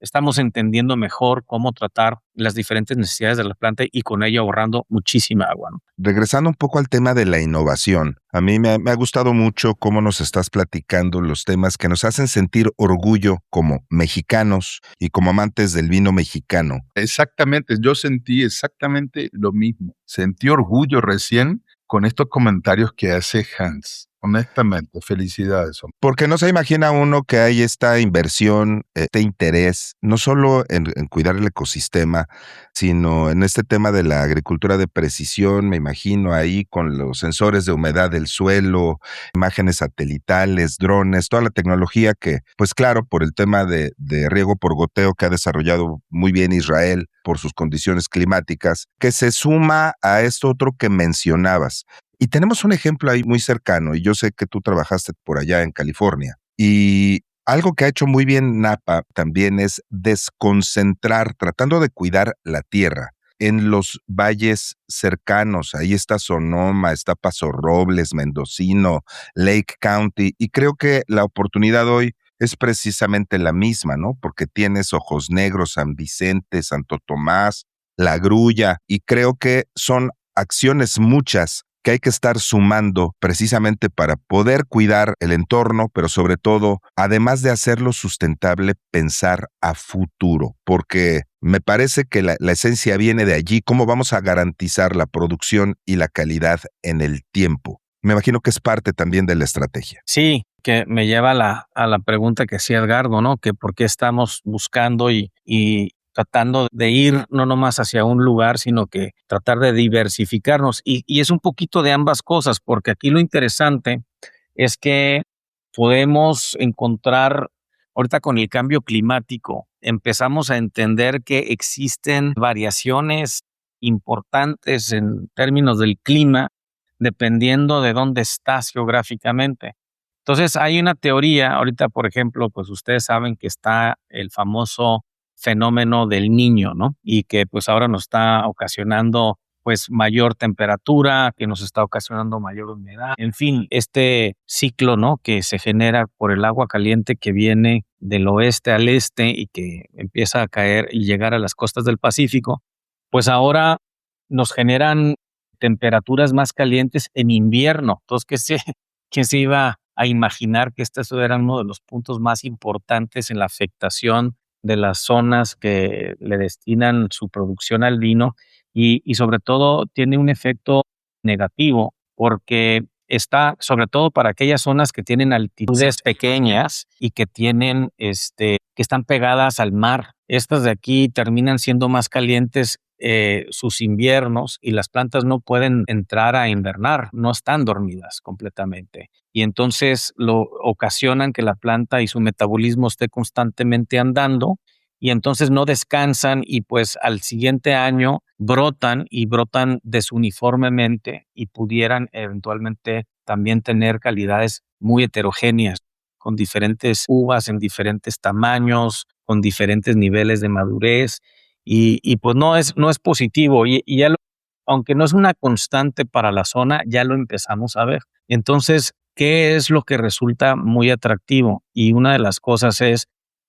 estamos entendiendo mejor cómo tratar las diferentes necesidades de la planta y con ello ahorrando muchísima agua, ¿no? Regresando un poco al tema de la innovación, a mí me ha gustado mucho cómo nos estás platicando los temas que nos hacen sentir orgullo como mexicanos y como amantes del vino mexicano. Exactamente, yo sentí exactamente lo mismo. Sentí orgullo recién con estos comentarios que hace Hans. Honestamente, felicidades. Porque no se imagina uno que hay esta inversión, este interés, no solo en cuidar el ecosistema, sino en este tema de la agricultura de precisión. Me imagino ahí con los sensores de humedad del suelo, imágenes satelitales, drones, toda la tecnología que, pues claro, por el tema de riego por goteo que ha desarrollado muy bien Israel por sus condiciones climáticas, que se suma a esto otro que mencionabas. Y tenemos un ejemplo ahí muy cercano, y yo sé que tú trabajaste por allá en California. Y algo que ha hecho muy bien Napa también es desconcentrar, tratando de cuidar la tierra en los valles cercanos. Ahí está Sonoma, está Paso Robles, Mendocino, Lake County, y creo que la oportunidad hoy es precisamente la misma, ¿no? Porque tienes Ojos Negros, San Vicente, Santo Tomás, La Grulla, y creo que son acciones muchas que hay que estar sumando precisamente para poder cuidar el entorno, pero sobre todo, además de hacerlo sustentable, pensar a futuro, porque me parece que la esencia viene de allí, cómo vamos a garantizar la producción y la calidad en el tiempo. Me imagino que es parte también de la estrategia. Sí, que me lleva a la pregunta que hacía Edgardo, ¿no? Que por qué estamos buscando y tratando de ir no nomás hacia un lugar, sino que tratar de diversificarnos. Y es un poquito de ambas cosas, porque aquí lo interesante es que podemos encontrar, ahorita con el cambio climático, empezamos a entender que existen variaciones importantes en términos del clima, dependiendo de dónde estás geográficamente. Entonces, hay una teoría, ahorita, por ejemplo, pues ustedes saben que está el famoso fenómeno del Niño, ¿no? Y que pues ahora nos está ocasionando pues mayor temperatura, que nos está ocasionando mayor humedad. En fin, este ciclo, ¿no?, que se genera por el agua caliente que viene del oeste al este y que empieza a caer y llegar a las costas del Pacífico, pues ahora nos generan temperaturas más calientes en invierno. Entonces, ¿quién se iba a imaginar que este era uno de los puntos más importantes en la afectación de las zonas que le destinan su producción al vino? Y sobre todo tiene un efecto negativo porque está sobre todo para aquellas zonas que tienen altitudes pequeñas y que tienen que están pegadas al mar. Estas de aquí terminan siendo más calientes sus inviernos y las plantas no pueden entrar a invernar, no están dormidas completamente. Y entonces lo ocasionan que la planta y su metabolismo esté constantemente andando y entonces no descansan y pues al siguiente año brotan y brotan desuniformemente y pudieran eventualmente también tener calidades muy heterogéneas, con diferentes uvas en diferentes tamaños, con diferentes niveles de madurez y pues no es positivo y ya aunque no es una constante para la zona, ya lo empezamos a ver. Entonces, ¿qué es lo que resulta muy atractivo? Y una de las cosas es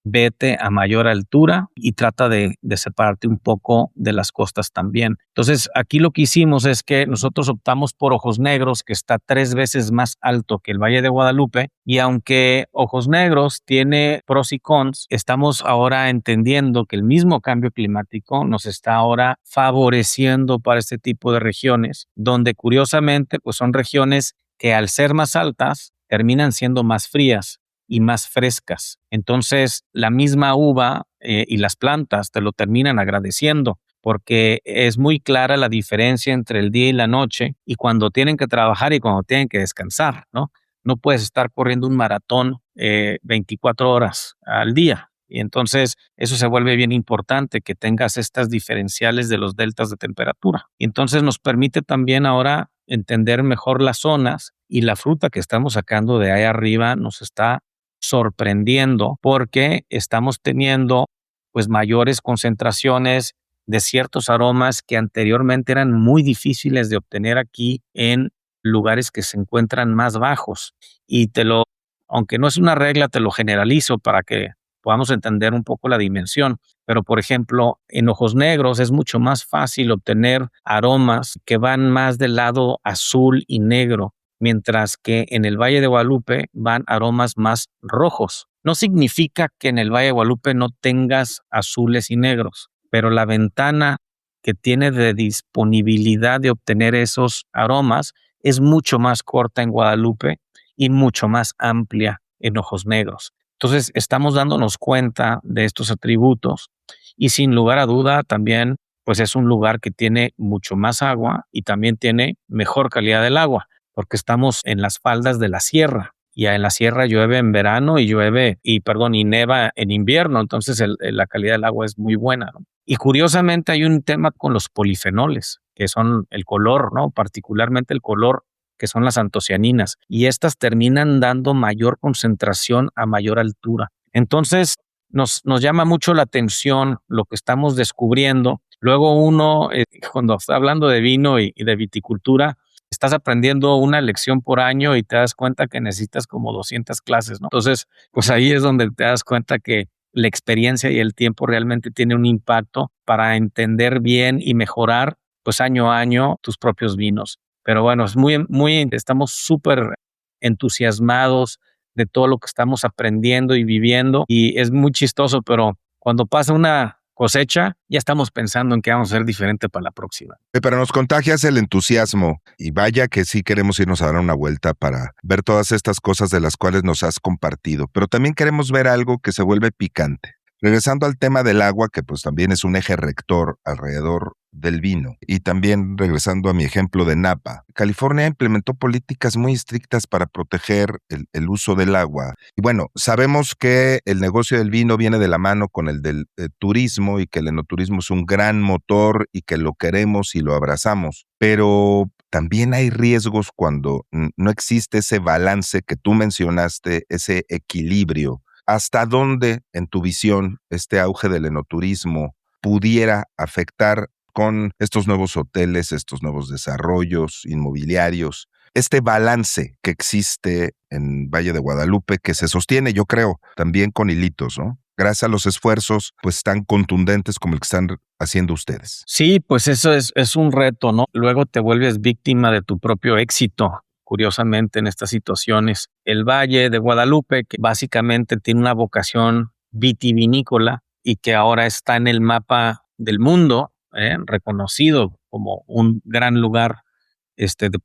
vete a mayor altura y trata de separarte un poco de las costas también. Entonces, aquí lo que hicimos es que nosotros optamos por Ojos Negros, que está 3 veces más alto que el Valle de Guadalupe, y aunque Ojos Negros tiene pros y cons, estamos ahora entendiendo que el mismo cambio climático nos está ahora favoreciendo para este tipo de regiones, donde curiosamente pues son regiones que al ser más altas terminan siendo más frías y más frescas. Entonces, la misma uva y las plantas te lo terminan agradeciendo porque es muy clara la diferencia entre el día y la noche y cuando tienen que trabajar y cuando tienen que descansar, ¿no? No puedes estar corriendo un maratón 24 horas al día. Y entonces eso se vuelve bien importante, que tengas estas diferenciales de los deltas de temperatura. Y entonces nos permite también ahora entender mejor las zonas y la fruta que estamos sacando de ahí arriba nos está sorprendiendo porque estamos teniendo pues mayores concentraciones de ciertos aromas que anteriormente eran muy difíciles de obtener aquí en lugares que se encuentran más bajos. Y aunque no es una regla, te lo generalizo para que podamos entender un poco la dimensión. Pero, por ejemplo, en Ojos Negros es mucho más fácil obtener aromas que van más del lado azul y negro, mientras que en el Valle de Guadalupe van aromas más rojos. No significa que en el Valle de Guadalupe no tengas azules y negros, pero la ventana que tiene de disponibilidad de obtener esos aromas es mucho más corta en Guadalupe y mucho más amplia en Ojos Negros. Entonces, estamos dándonos cuenta de estos atributos y sin lugar a duda también pues es un lugar que tiene mucho más agua y también tiene mejor calidad del agua, porque estamos en las faldas de la sierra y en la sierra llueve en verano y neva en invierno, entonces la calidad del agua es muy buena, ¿no? Y curiosamente hay un tema con los polifenoles, que son el color, ¿no? Particularmente el color, que son las antocianinas, y estas terminan dando mayor concentración a mayor altura. Entonces, nos llama mucho la atención lo que estamos descubriendo. Luego uno, cuando está hablando de vino y de viticultura, estás aprendiendo una lección por año y te das cuenta que necesitas como 200 clases, ¿no? Entonces, pues ahí es donde te das cuenta que la experiencia y el tiempo realmente tiene un impacto para entender bien y mejorar, pues año a año, tus propios vinos. Pero bueno, estamos súper entusiasmados de todo lo que estamos aprendiendo y viviendo y es muy chistoso, pero cuando pasa una cosecha, ya estamos pensando en qué vamos a hacer diferente para la próxima. Pero nos contagias el entusiasmo y vaya que sí queremos irnos a dar una vuelta para ver todas estas cosas de las cuales nos has compartido, pero también queremos ver algo que se vuelve picante. Regresando al tema del agua, que pues también es un eje rector alrededor del vino, y también regresando a mi ejemplo de Napa, California implementó políticas muy estrictas para proteger el uso del agua. Y bueno, sabemos que el negocio del vino viene de la mano con el del turismo y que el enoturismo es un gran motor y que lo queremos y lo abrazamos, pero también hay riesgos cuando no existe ese balance que tú mencionaste, ese equilibrio ¿Hasta dónde, en tu visión, este auge del enoturismo pudiera afectar con estos nuevos hoteles, estos nuevos desarrollos inmobiliarios, este balance que existe en Valle de Guadalupe, que se sostiene, yo creo, también con hilitos, ¿no? Gracias a los esfuerzos, pues, tan contundentes como el que están haciendo ustedes? Sí, pues eso es un reto, ¿no? Luego te vuelves víctima de tu propio éxito. Curiosamente, en estas situaciones, el Valle de Guadalupe, que básicamente tiene una vocación vitivinícola y que ahora está en el mapa del mundo, reconocido como un gran lugar de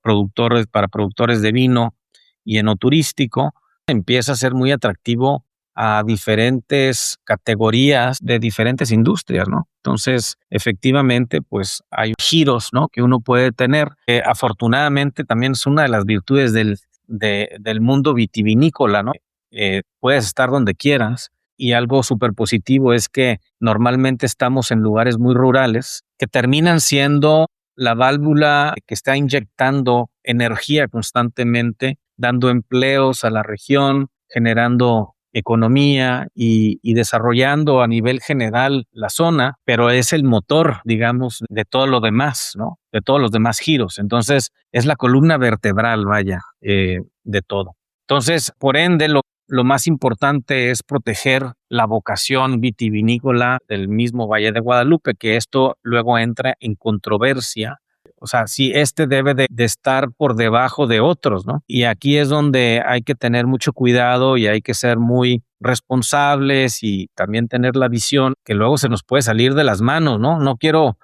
productores para productores de vino y enoturístico, empieza a ser muy atractivo a diferentes categorías de diferentes industrias, ¿no? Entonces, efectivamente, pues hay giros, ¿no?, que uno puede tener. Afortunadamente, también es una de las virtudes del mundo vitivinícola, ¿no? Puedes estar donde quieras, y algo súper positivo es que normalmente estamos en lugares muy rurales que terminan siendo la válvula que está inyectando energía constantemente, dando empleos a la región, generando economía y desarrollando a nivel general la zona, pero es el motor, digamos, de todo lo demás, ¿no? De todos los demás giros. Entonces, es la columna vertebral, vaya, de todo. Entonces, por ende, lo más importante es proteger la vocación vitivinícola del mismo Valle de Guadalupe, que esto luego entra en controversia. O sea, si debe de estar por debajo de otros, ¿no? Y aquí es donde hay que tener mucho cuidado y hay que ser muy responsables y también tener la visión que luego se nos puede salir de las manos, ¿no? No quiero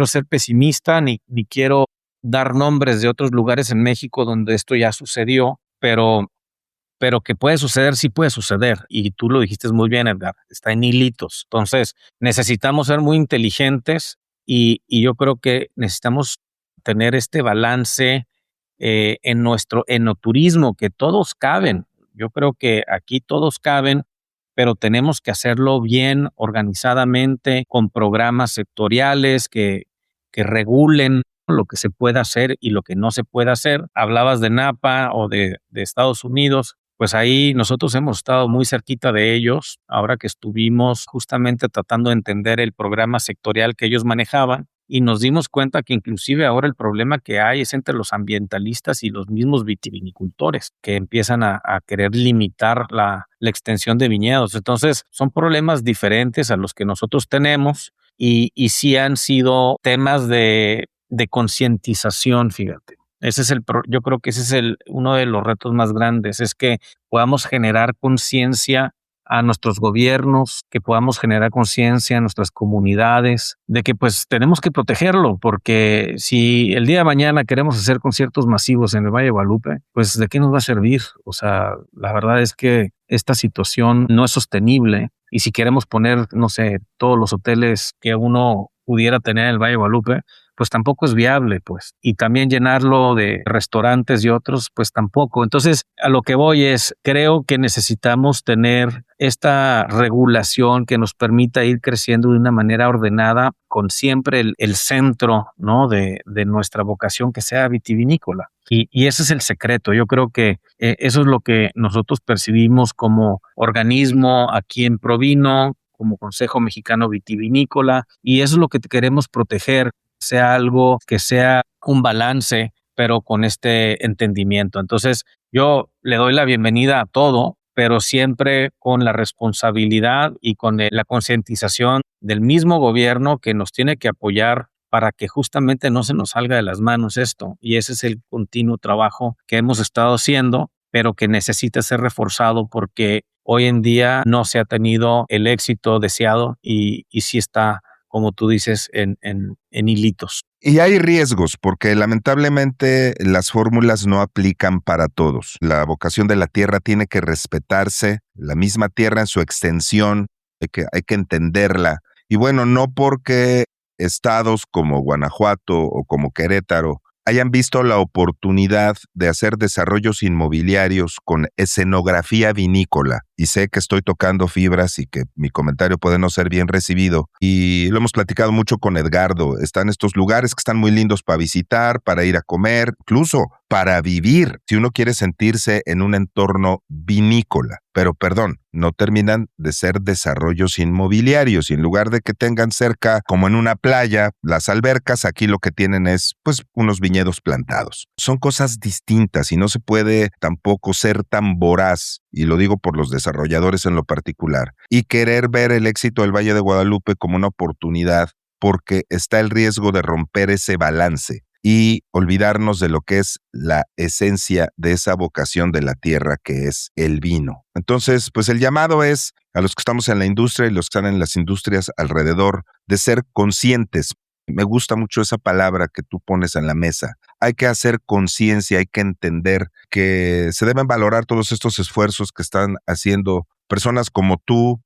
ser pesimista ni quiero dar nombres de otros lugares en México donde esto ya sucedió, pero que puede suceder, sí puede suceder. Y tú lo dijiste muy bien, Edgar, está en hilitos. Entonces, necesitamos ser muy inteligentes y yo creo que necesitamos tener este balance en nuestro enoturismo, que todos caben. Yo creo que aquí todos caben, pero tenemos que hacerlo bien, organizadamente, con programas sectoriales que regulen lo que se puede hacer y lo que no se puede hacer. Hablabas de Napa o de Estados Unidos. Pues ahí nosotros hemos estado muy cerquita de ellos, ahora que estuvimos justamente tratando de entender el programa sectorial que ellos manejaban, y nos dimos cuenta que inclusive ahora el problema que hay es entre los ambientalistas y los mismos vitivinicultores, que empiezan a querer limitar la extensión de viñedos. Entonces, son problemas diferentes a los que nosotros tenemos y sí han sido temas de concientización, fíjate. Yo creo que ese es uno de los retos más grandes, es que podamos generar conciencia a nuestros gobiernos, que podamos generar conciencia a nuestras comunidades, de que pues tenemos que protegerlo, porque si el día de mañana queremos hacer conciertos masivos en el Valle de Guadalupe, pues ¿de qué nos va a servir? O sea, la verdad es que esta situación no es sostenible, y si queremos poner, no sé, todos los hoteles que uno pudiera tener en el Valle de Guadalupe, pues tampoco es viable, pues. Y también llenarlo de restaurantes y otros, pues tampoco. Entonces, a lo que voy es, creo que necesitamos tener esta regulación que nos permita ir creciendo de una manera ordenada, con siempre el centro, ¿no?, de nuestra vocación, que sea vitivinícola. Y ese es el secreto. Yo creo que eso es lo que nosotros percibimos como organismo aquí en Provino, como Consejo Mexicano Vitivinícola, y eso es lo que queremos proteger, sea algo que sea un balance, pero con este entendimiento. Entonces, yo le doy la bienvenida a todo, pero siempre con la responsabilidad y con la concientización del mismo gobierno, que nos tiene que apoyar para que justamente no se nos salga de las manos esto. Y ese es el continuo trabajo que hemos estado haciendo, pero que necesita ser reforzado, porque hoy en día no se ha tenido el éxito deseado y sí está, como tú dices, en hilitos. Y hay riesgos, porque lamentablemente las fórmulas no aplican para todos. La vocación de la tierra tiene que respetarse, la misma tierra en su extensión, hay que entenderla. Y bueno, no porque estados como Guanajuato o como Querétaro hayan visto la oportunidad de hacer desarrollos inmobiliarios con escenografía vinícola, y sé que estoy tocando fibras y que mi comentario puede no ser bien recibido. Y lo hemos platicado mucho con Edgardo. Están estos lugares que están muy lindos para visitar, para ir a comer, incluso para vivir, si uno quiere sentirse en un entorno vinícola. Pero perdón, no terminan de ser desarrollos inmobiliarios y en lugar de que tengan cerca, como en una playa, las albercas, aquí lo que tienen es pues unos viñedos plantados. Son cosas distintas y no se puede tampoco ser tan voraz, y lo digo por los desarrolladores en lo particular, y querer ver el éxito del Valle de Guadalupe como una oportunidad porque está el riesgo de romper ese balance y olvidarnos de lo que es la esencia de esa vocación de la tierra que es el vino. Entonces, pues el llamado es a los que estamos en la industria y los que están en las industrias alrededor de ser conscientes. Me gusta mucho esa palabra que tú pones en la mesa. Hay que hacer conciencia, hay que entender que se deben valorar todos estos esfuerzos que están haciendo personas como tú,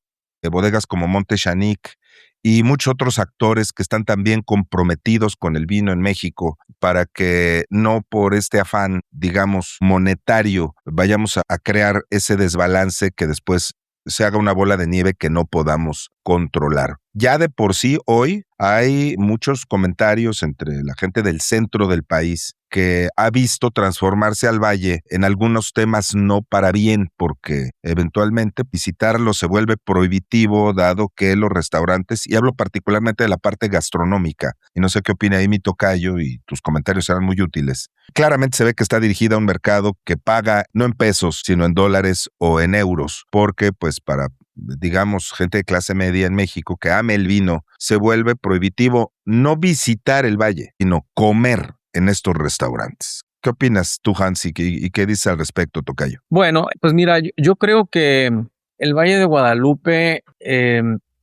bodegas como Monte Chanic, y muchos otros actores que están también comprometidos con el vino en México para que no por este afán, digamos, monetario, vayamos a crear ese desbalance que después se haga una bola de nieve que no podamos controlar. Ya de por sí hoy hay muchos comentarios entre la gente del centro del país que ha visto transformarse al valle en algunos temas no para bien, porque eventualmente visitarlo se vuelve prohibitivo dado que los restaurantes, y hablo particularmente de la parte gastronómica, y no sé qué opina ahí mi tocayo y tus comentarios serán muy útiles. Claramente se ve que está dirigida a un mercado que paga no en pesos, sino en dólares o en euros, porque pues para, digamos, gente de clase media en México que ame el vino, se vuelve prohibitivo no visitar el valle, sino comer en estos restaurantes. ¿Qué opinas tú, Hans, y qué dices al respecto, tocayo? Bueno, pues mira, yo creo que el Valle de Guadalupe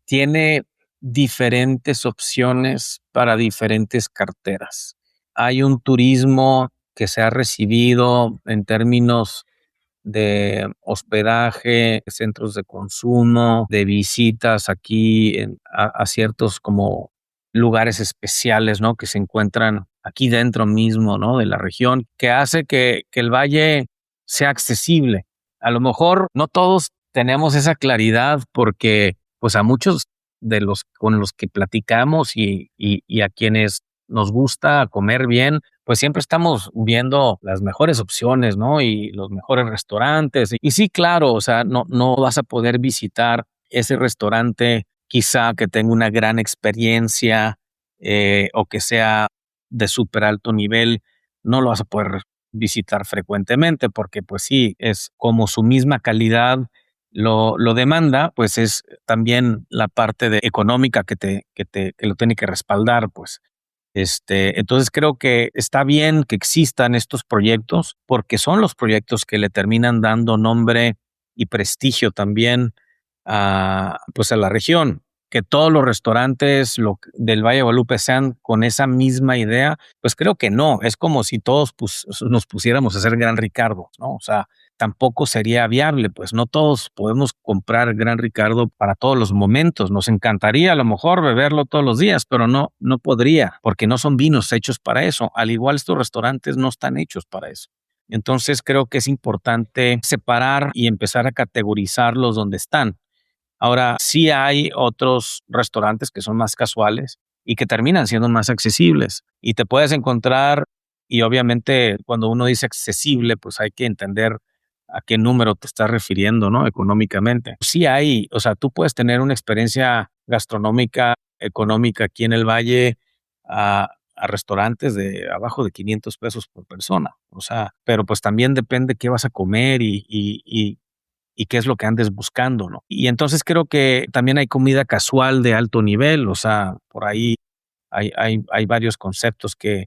tiene diferentes opciones para diferentes carteras. Hay un turismo que se ha recibido en términos de hospedaje, centros de consumo, de visitas aquí a ciertos como lugares especiales, ¿no? Que se encuentran aquí dentro mismo, ¿no? De la región, que hace que el valle sea accesible. A lo mejor no todos tenemos esa claridad porque pues a muchos de los con los que platicamos y a quienes nos gusta comer bien, pues siempre estamos viendo las mejores opciones, ¿no? Y los mejores restaurantes. Y sí, claro, o sea, no vas a poder visitar ese restaurante quizá que tenga una gran experiencia o que sea de súper alto nivel, no lo vas a poder visitar frecuentemente porque pues sí, es como su misma calidad lo demanda, pues es también la parte de económica que lo tiene que respaldar, pues. Entonces creo que está bien que existan estos proyectos porque son los proyectos que le terminan dando nombre y prestigio también pues a la región. Que todos los restaurantes del Valle de Guadalupe sean con esa misma idea, pues creo que no. Es como si todos nos pusiéramos a hacer Gran Ricardo, ¿no? O sea, tampoco sería viable, pues no todos podemos comprar Gran Ricardo para todos los momentos. Nos encantaría a lo mejor beberlo todos los días, pero no podría, porque no son vinos hechos para eso. Al igual estos restaurantes no están hechos para eso. Entonces creo que es importante separar y empezar a categorizarlos donde están. Ahora, sí hay otros restaurantes que son más casuales y que terminan siendo más accesibles y te puedes encontrar, y obviamente cuando uno dice accesible, pues hay que entender a qué número te estás refiriendo, ¿no? Económicamente. Sí hay, o sea, tú puedes tener una experiencia gastronómica, económica aquí en el Valle a restaurantes de abajo de 500 pesos por persona. O sea, pero pues también depende qué vas a comer y qué es lo que andes buscando, ¿no? Y entonces creo que también hay comida casual de alto nivel, o sea, por ahí hay varios conceptos que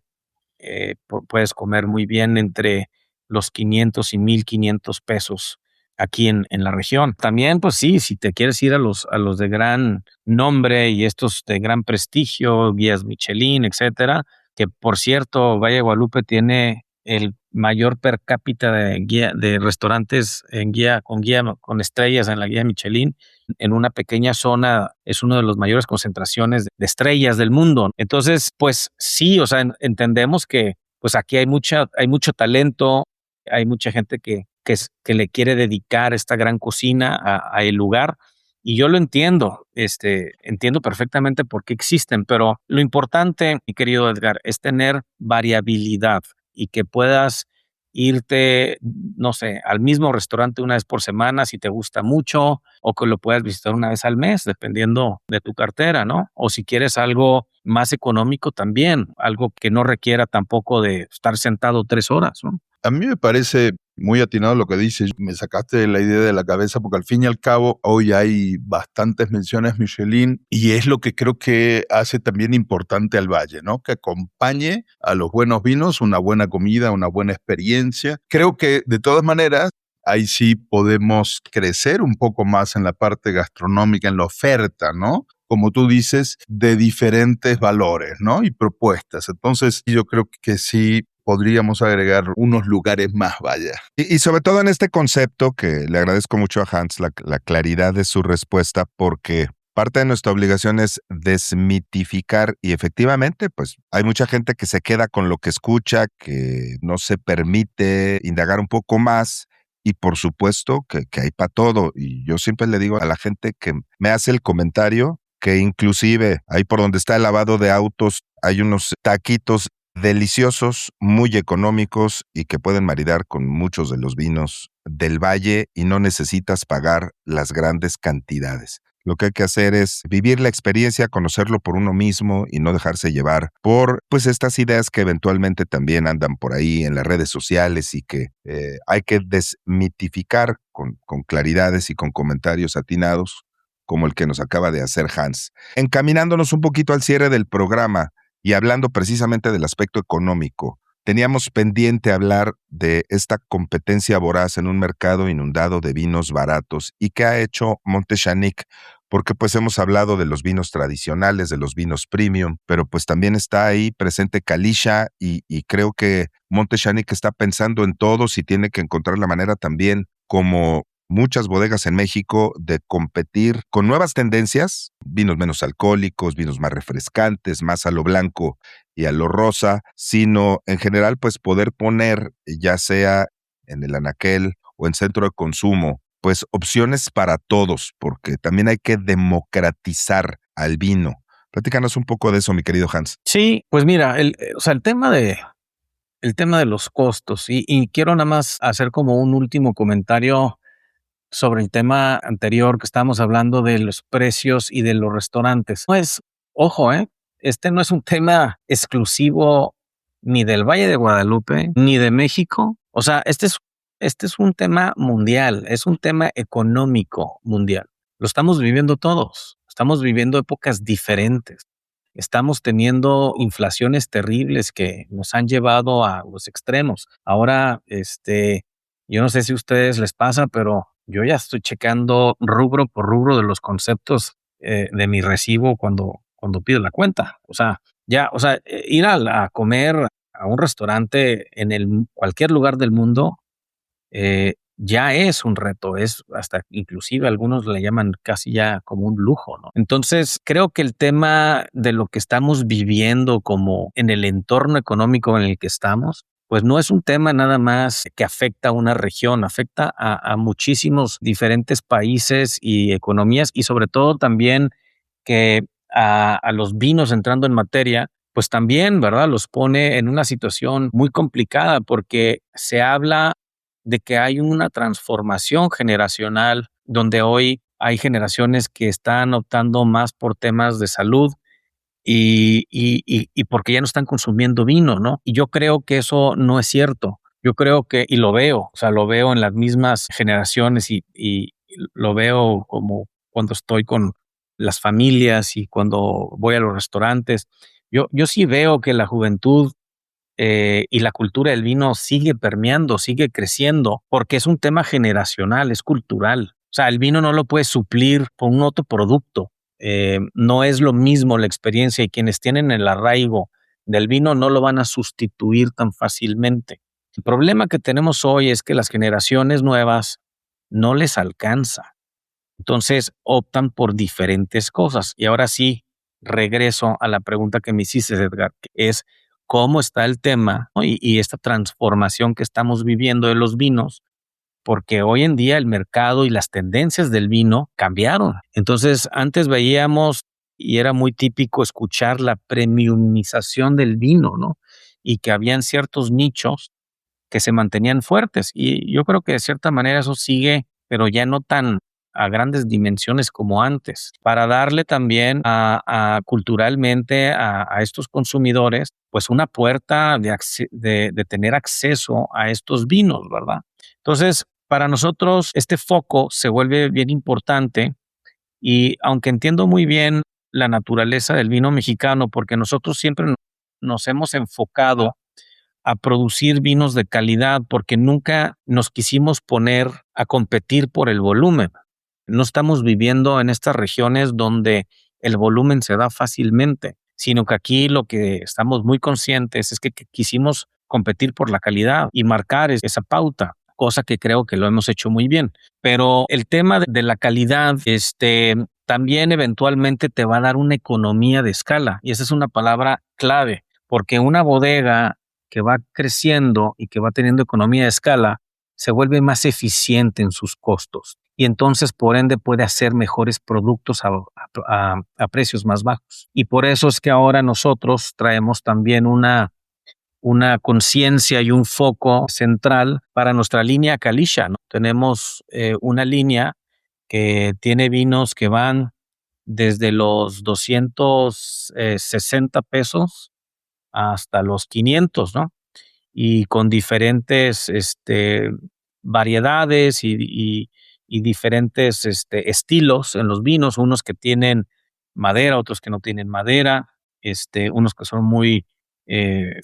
puedes comer muy bien entre los 500 y 1,500 pesos aquí en la región. También, pues sí, si te quieres ir a los de gran nombre y estos de gran prestigio, guías Michelin, etcétera, que por cierto, Valle de Guadalupe tiene el mayor per cápita de restaurantes con estrellas en la guía Michelin. En una pequeña zona es una de las mayores concentraciones de estrellas del mundo. Entonces, pues sí, o sea, entendemos que pues aquí hay mucho talento, hay mucha gente que que le quiere dedicar esta gran cocina a el lugar. Y yo lo entiendo, entiendo perfectamente por qué existen, pero lo importante, mi querido Edgar, es tener variabilidad y que puedas irte, no sé, al mismo restaurante una vez por semana si te gusta mucho, o que lo puedas visitar una vez al mes, dependiendo de tu cartera, ¿no? O si quieres algo más económico también, algo que no requiera tampoco de estar sentado 3 horas, ¿no? A mí me parece muy atinado lo que dices. Me sacaste la idea de la cabeza porque al fin y al cabo hoy hay bastantes menciones Michelin y es lo que creo que hace también importante al Valle, ¿no? Que acompañe a los buenos vinos una buena comida, una buena experiencia. Creo que de todas maneras ahí sí podemos crecer un poco más en la parte gastronómica, en la oferta, ¿no? Como tú dices, de diferentes valores, ¿no? Y propuestas. Entonces, yo creo que sí podríamos agregar unos lugares más, vaya. Y sobre todo en este concepto, que le agradezco mucho a Hans la claridad de su respuesta, porque parte de nuestra obligación es desmitificar y efectivamente, pues hay mucha gente que se queda con lo que escucha, que no se permite indagar un poco más. Y por supuesto que hay para todo. Y yo siempre le digo a la gente que me hace el comentario que inclusive ahí por donde está el lavado de autos hay unos taquitos deliciosos, muy económicos y que pueden maridar con muchos de los vinos del valle y no necesitas pagar las grandes cantidades. Lo que hay que hacer es vivir la experiencia, conocerlo por uno mismo y no dejarse llevar por pues estas ideas que eventualmente también andan por ahí en las redes sociales y que hay que desmitificar con claridades y con comentarios atinados como el que nos acaba de hacer Hans. Encaminándonos un poquito al cierre del programa y hablando precisamente del aspecto económico, teníamos pendiente hablar de esta competencia voraz en un mercado inundado de vinos baratos y que ha hecho Montechanic, porque pues hemos hablado de los vinos tradicionales, de los vinos premium, pero pues también está ahí presente Kalisha y creo que Montechanic está pensando en todos y tiene que encontrar la manera también, como muchas bodegas en México, de competir con nuevas tendencias, vinos menos alcohólicos, vinos más refrescantes, más a lo blanco y a lo rosa, sino en general pues poder poner, ya sea en el anaquel o en centro de consumo, pues opciones para todos, porque también hay que democratizar al vino. Platícanos un poco de eso, mi querido Hans. Sí, pues mira, o sea, el tema de los costos, y quiero nada más hacer como un último comentario sobre el tema anterior que estábamos hablando de los precios y de los restaurantes. No es, ojo, este no es un tema exclusivo ni del Valle de Guadalupe, ni de México. O sea, este es un tema mundial, es un tema económico mundial. Lo estamos viviendo todos. Estamos viviendo épocas diferentes. Estamos teniendo inflaciones terribles que nos han llevado a los extremos. Ahora, yo no sé si a ustedes les pasa, pero yo ya estoy checando rubro por rubro de los conceptos de mi recibo cuando pido la cuenta. O sea, ir a comer a un restaurante en cualquier lugar del mundo ya es un reto, es hasta inclusive algunos le llaman casi ya como un lujo, ¿no? Entonces, creo que el tema de lo que estamos viviendo como en el entorno económico en el que estamos, pues no es un tema nada más que afecta a una región, afecta a muchísimos diferentes países y economías y sobre todo también que a los vinos entrando en materia, pues también, ¿verdad? Los pone en una situación muy complicada porque se habla de que hay una transformación generacional donde hoy hay generaciones que están optando más por temas de salud y porque ya no están consumiendo vino, ¿no? Y yo creo que eso no es cierto. Yo creo que, y lo veo, o sea, lo veo en las mismas generaciones y lo veo como cuando estoy con las familias y cuando voy a los restaurantes. Yo sí veo que la juventud y la cultura del vino sigue permeando, sigue creciendo, porque es un tema generacional, es cultural. O sea, el vino no lo puedes suplir por un otro producto. No es lo mismo la experiencia y quienes tienen el arraigo del vino no lo van a sustituir tan fácilmente. El problema que tenemos hoy es que las generaciones nuevas no les alcanza. Entonces optan por diferentes cosas. Y ahora sí, regreso a la pregunta que me hiciste, Edgar, que es cómo está el tema, ¿no? Y esta transformación que estamos viviendo de los vinos porque hoy en día el mercado y las tendencias del vino cambiaron. Entonces, antes veíamos y era muy típico escuchar la premiumización del vino, ¿no? Y que habían ciertos nichos que se mantenían fuertes. Y yo creo que de cierta manera eso sigue, pero ya no tan a grandes dimensiones como antes, para darle también culturalmente a estos consumidores, pues una puerta de tener acceso a estos vinos, ¿verdad? Entonces, para nosotros este foco se vuelve bien importante y aunque entiendo muy bien la naturaleza del vino mexicano, porque nosotros siempre nos hemos enfocado a producir vinos de calidad porque nunca nos quisimos poner a competir por el volumen. No estamos viviendo en estas regiones donde el volumen se da fácilmente, sino que aquí lo que estamos muy conscientes es que quisimos competir por la calidad y marcar esa pauta, cosa que creo que lo hemos hecho muy bien. Pero el tema de la calidad, también eventualmente te va a dar una economía de escala y esa es una palabra clave, porque una bodega que va creciendo y que va teniendo economía de escala, se vuelve más eficiente en sus costos y entonces por ende puede hacer mejores productos a precios más bajos. Y por eso es que ahora nosotros traemos también una conciencia y un foco central para nuestra línea Kalisha, ¿no? Tenemos una línea que tiene vinos que van desde los 260 pesos hasta los 500, ¿no? Y con diferentes variedades y diferentes estilos en los vinos, unos que tienen madera, otros que no tienen madera, unos que son muy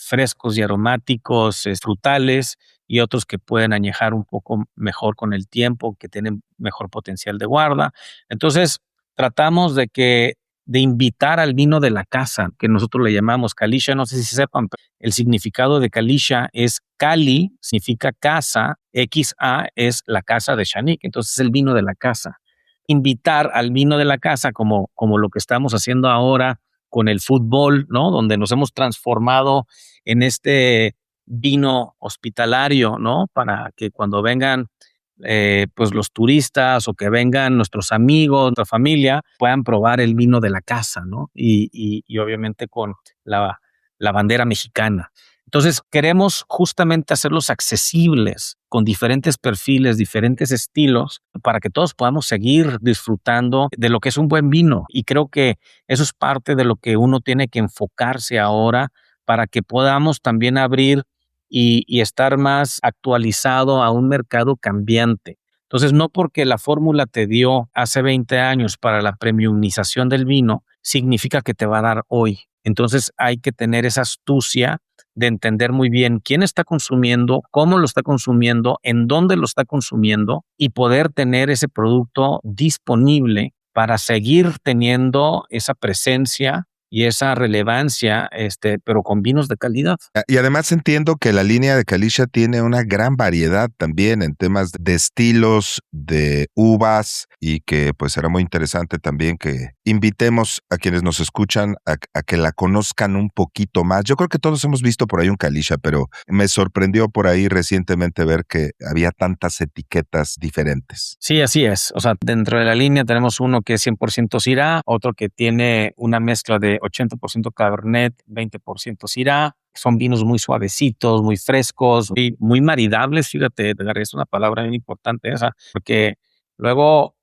frescos y aromáticos, frutales, y otros que pueden añejar un poco mejor con el tiempo, que tienen mejor potencial de guarda. Entonces, tratamos de invitar al vino de la casa, que nosotros le llamamos Kalisha, no sé si sepan, pero el significado de Kalisha es Kali, significa casa, XA es la casa de Shanik, entonces es el vino de la casa. Invitar al vino de la casa, como lo que estamos haciendo ahora con el fútbol, ¿no? Donde nos hemos transformado en este vino hospitalario, ¿no? Para que cuando vengan pues los turistas o que vengan nuestros amigos, nuestra familia, puedan probar el vino de la casa, ¿no? Y obviamente con la bandera mexicana. Entonces, queremos justamente hacerlos accesibles con diferentes perfiles, diferentes estilos, para que todos podamos seguir disfrutando de lo que es un buen vino. Y creo que eso es parte de lo que uno tiene que enfocarse ahora para que podamos también abrir y estar más actualizado a un mercado cambiante. Entonces, no porque la fórmula te dio hace 20 años para la premiumización del vino, significa que te va a dar hoy. Entonces, hay que tener esa astucia de entender muy bien quién está consumiendo, cómo lo está consumiendo, en dónde lo está consumiendo y poder tener ese producto disponible para seguir teniendo esa presencia y esa relevancia, pero con vinos de calidad. Y además entiendo que la línea de Kalisha tiene una gran variedad también en temas de estilos, de uvas, y que pues será muy interesante también que invitemos a quienes nos escuchan a que la conozcan un poquito más. Yo creo que todos hemos visto por ahí un Kalisha, pero me sorprendió por ahí recientemente ver que había tantas etiquetas diferentes. Sí, así es. O sea, dentro de la línea tenemos uno que es 100% Syrah, otro que tiene una mezcla de 80% Cabernet, 20% Syrah. Son vinos muy suavecitos, muy frescos y muy maridables. Fíjate, Edgar, es una palabra bien importante esa, porque luego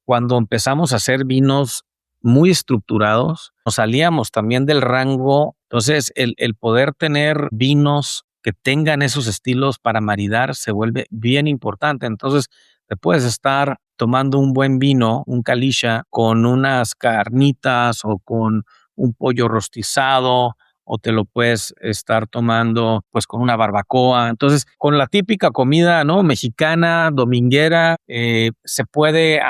cuando empezamos a hacer vinos muy estructurados, nos salíamos también del rango. Entonces, el poder tener vinos que tengan esos estilos para maridar se vuelve bien importante. Entonces, te puedes estar tomando un buen vino, un Kalisha, con unas carnitas o con un pollo rostizado, o te lo puedes estar tomando pues con una barbacoa. Entonces, con la típica comida, ¿no?, mexicana, dominguera, se puede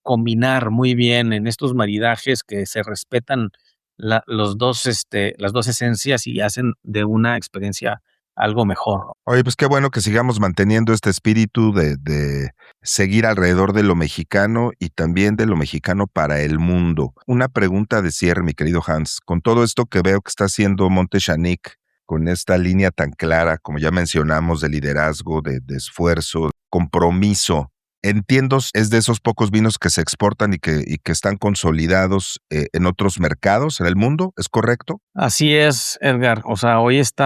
combinar muy bien en estos maridajes que se respetan las dos esencias y hacen de una experiencia algo mejor. Oye, pues qué bueno que sigamos manteniendo este espíritu de seguir alrededor de lo mexicano y también de lo mexicano para el mundo. Una pregunta de cierre, mi querido Hans. Con todo esto que veo que está haciendo Monte Shanik, con esta línea tan clara, como ya mencionamos, de liderazgo, de esfuerzo, compromiso. Entiendo, es de esos pocos vinos que se exportan y que están consolidados en otros mercados en el mundo, ¿es correcto? Así es, Edgar. O sea, hoy este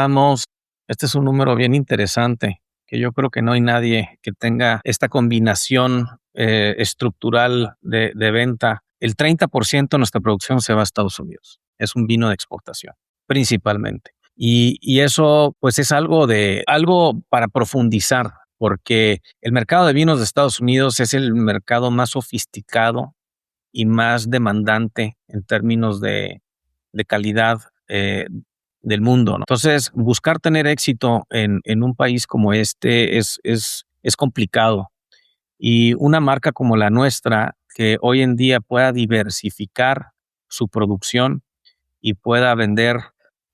es un número bien interesante, que yo creo que no hay nadie que tenga esta combinación estructural de venta. El 30% de nuestra producción se va a Estados Unidos. Es un vino de exportación, principalmente. Y eso, pues, es algo para profundizar, porque el mercado de vinos de Estados Unidos es el mercado más sofisticado y más demandante en términos de calidad del mundo, ¿no? Entonces, buscar tener éxito en un país como este es complicado. Y una marca como la nuestra, que hoy en día pueda diversificar su producción y pueda vender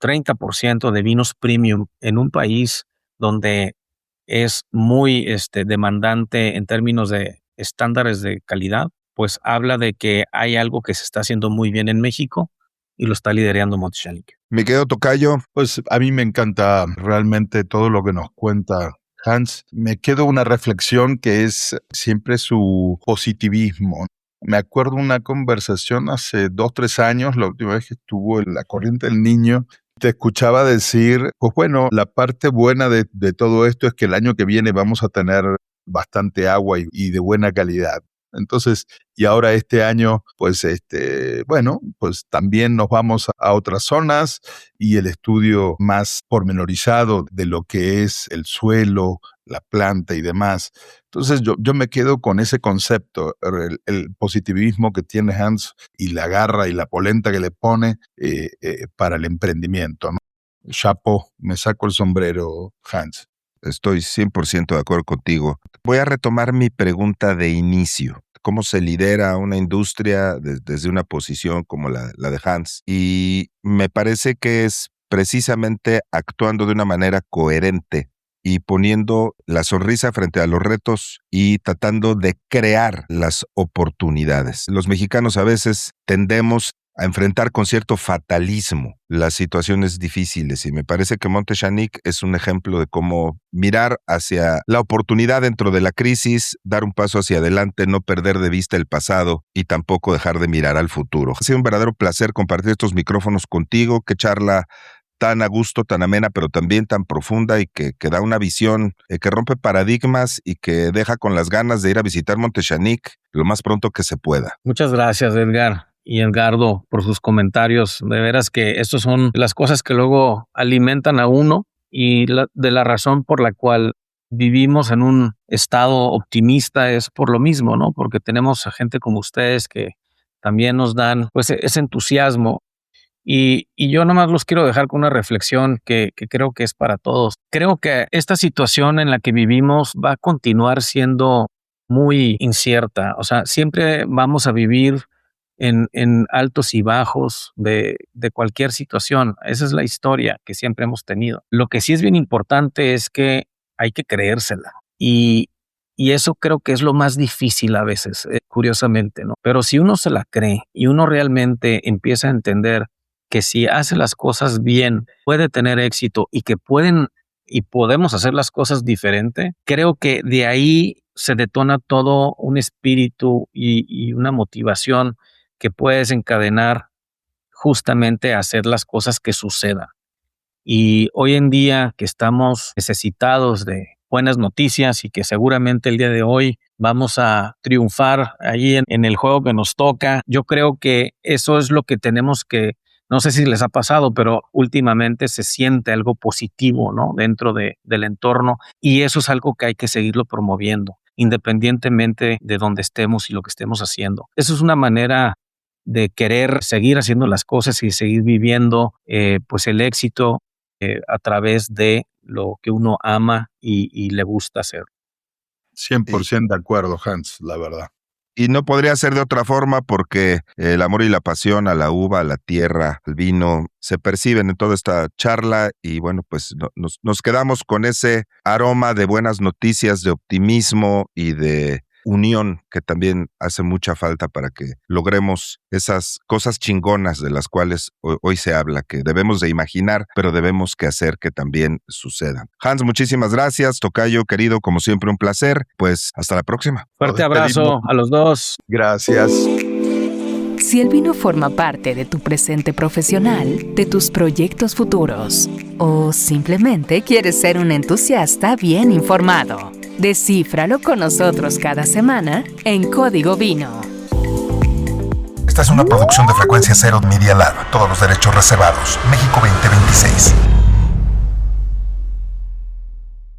30% de vinos premium en un país donde es muy demandante en términos de estándares de calidad, pues habla de que hay algo que se está haciendo muy bien en México y lo está liderando Monte-Shanique. Mi querido tocayo. Pues a mí me encanta realmente todo lo que nos cuenta Hans. Me quedo una reflexión que es siempre su positivismo. Me acuerdo una conversación hace 2-3 años, la última vez que estuvo en La Corriente del Niño. Te escuchaba decir, pues bueno, la parte buena de todo esto es que el año que viene vamos a tener bastante agua y de buena calidad. Entonces, y ahora este año, pues bueno, pues también nos vamos a otras zonas y el estudio más pormenorizado de lo que es el suelo, la planta y demás. Entonces yo me quedo con ese concepto, el positivismo que tiene Hans y la garra y la polenta que le pone para el emprendimiento, ¿no? Chapo, me saco el sombrero, Hans. Estoy 100% de acuerdo contigo. Voy a retomar mi pregunta de inicio. ¿Cómo se lidera una industria desde una posición como la de Hans? Y me parece que es precisamente actuando de una manera coherente y poniendo la sonrisa frente a los retos y tratando de crear las oportunidades. Los mexicanos a veces tendemos a enfrentar con cierto fatalismo las situaciones difíciles y me parece que Monte-Shanique es un ejemplo de cómo mirar hacia la oportunidad dentro de la crisis, dar un paso hacia adelante, no perder de vista el pasado y tampoco dejar de mirar al futuro. Ha sido un verdadero placer compartir estos micrófonos contigo, qué charla tan a gusto, tan amena, pero también tan profunda y que da una visión que rompe paradigmas y que deja con las ganas de ir a visitar Monte-Shanique lo más pronto que se pueda. Muchas gracias, Edgar y Edgardo, por sus comentarios. De veras que estas son las cosas que luego alimentan a uno y de la razón por la cual vivimos en un estado optimista es por lo mismo, ¿no? Porque tenemos a gente como ustedes que también nos dan pues ese entusiasmo. Y yo nomás los quiero dejar con una reflexión que creo que es para todos. Creo que esta situación en la que vivimos va a continuar siendo muy incierta. O sea, siempre vamos a vivir en altos y bajos de cualquier situación. Esa es la historia que siempre hemos tenido. Lo que sí es bien importante es que hay que creérsela. Y eso creo que es lo más difícil a veces, curiosamente, ¿no? Pero si uno se la cree y uno realmente empieza a entender que si hace las cosas bien, puede tener éxito y que podemos hacer las cosas diferente, creo que de ahí se detona todo un espíritu y una motivación que puede desencadenar justamente a hacer las cosas que sucedan. Y hoy en día que estamos necesitados de buenas noticias y que seguramente el día de hoy vamos a triunfar allí en el juego que nos toca, yo creo que eso es lo que tenemos que. No sé si les ha pasado, pero últimamente se siente algo positivo, ¿no? Dentro del entorno y eso es algo que hay que seguirlo promoviendo, independientemente de dónde estemos y lo que estemos haciendo. Eso es una manera de querer seguir haciendo las cosas y seguir viviendo pues el éxito a través de lo que uno ama y le gusta hacer. 100% de acuerdo, Hans, la verdad. Y no podría ser de otra forma porque el amor y la pasión a la uva, a la tierra, al vino, se perciben en toda esta charla y bueno, pues nos quedamos con ese aroma de buenas noticias, de optimismo y de unión que también hace mucha falta para que logremos esas cosas chingonas de las cuales hoy se habla, que debemos de imaginar, pero debemos que hacer que también sucedan. Hans, muchísimas gracias. Tocayo, querido, como siempre, un placer. Pues hasta la próxima. Fuerte abrazo a los dos. Gracias. Si el vino forma parte de tu presente profesional, de tus proyectos futuros, o simplemente quieres ser un entusiasta bien informado, descífralo con nosotros cada semana en Código Vino. Esta es una producción de Frecuencia Cero Media Lab. Todos los derechos reservados. México 2026.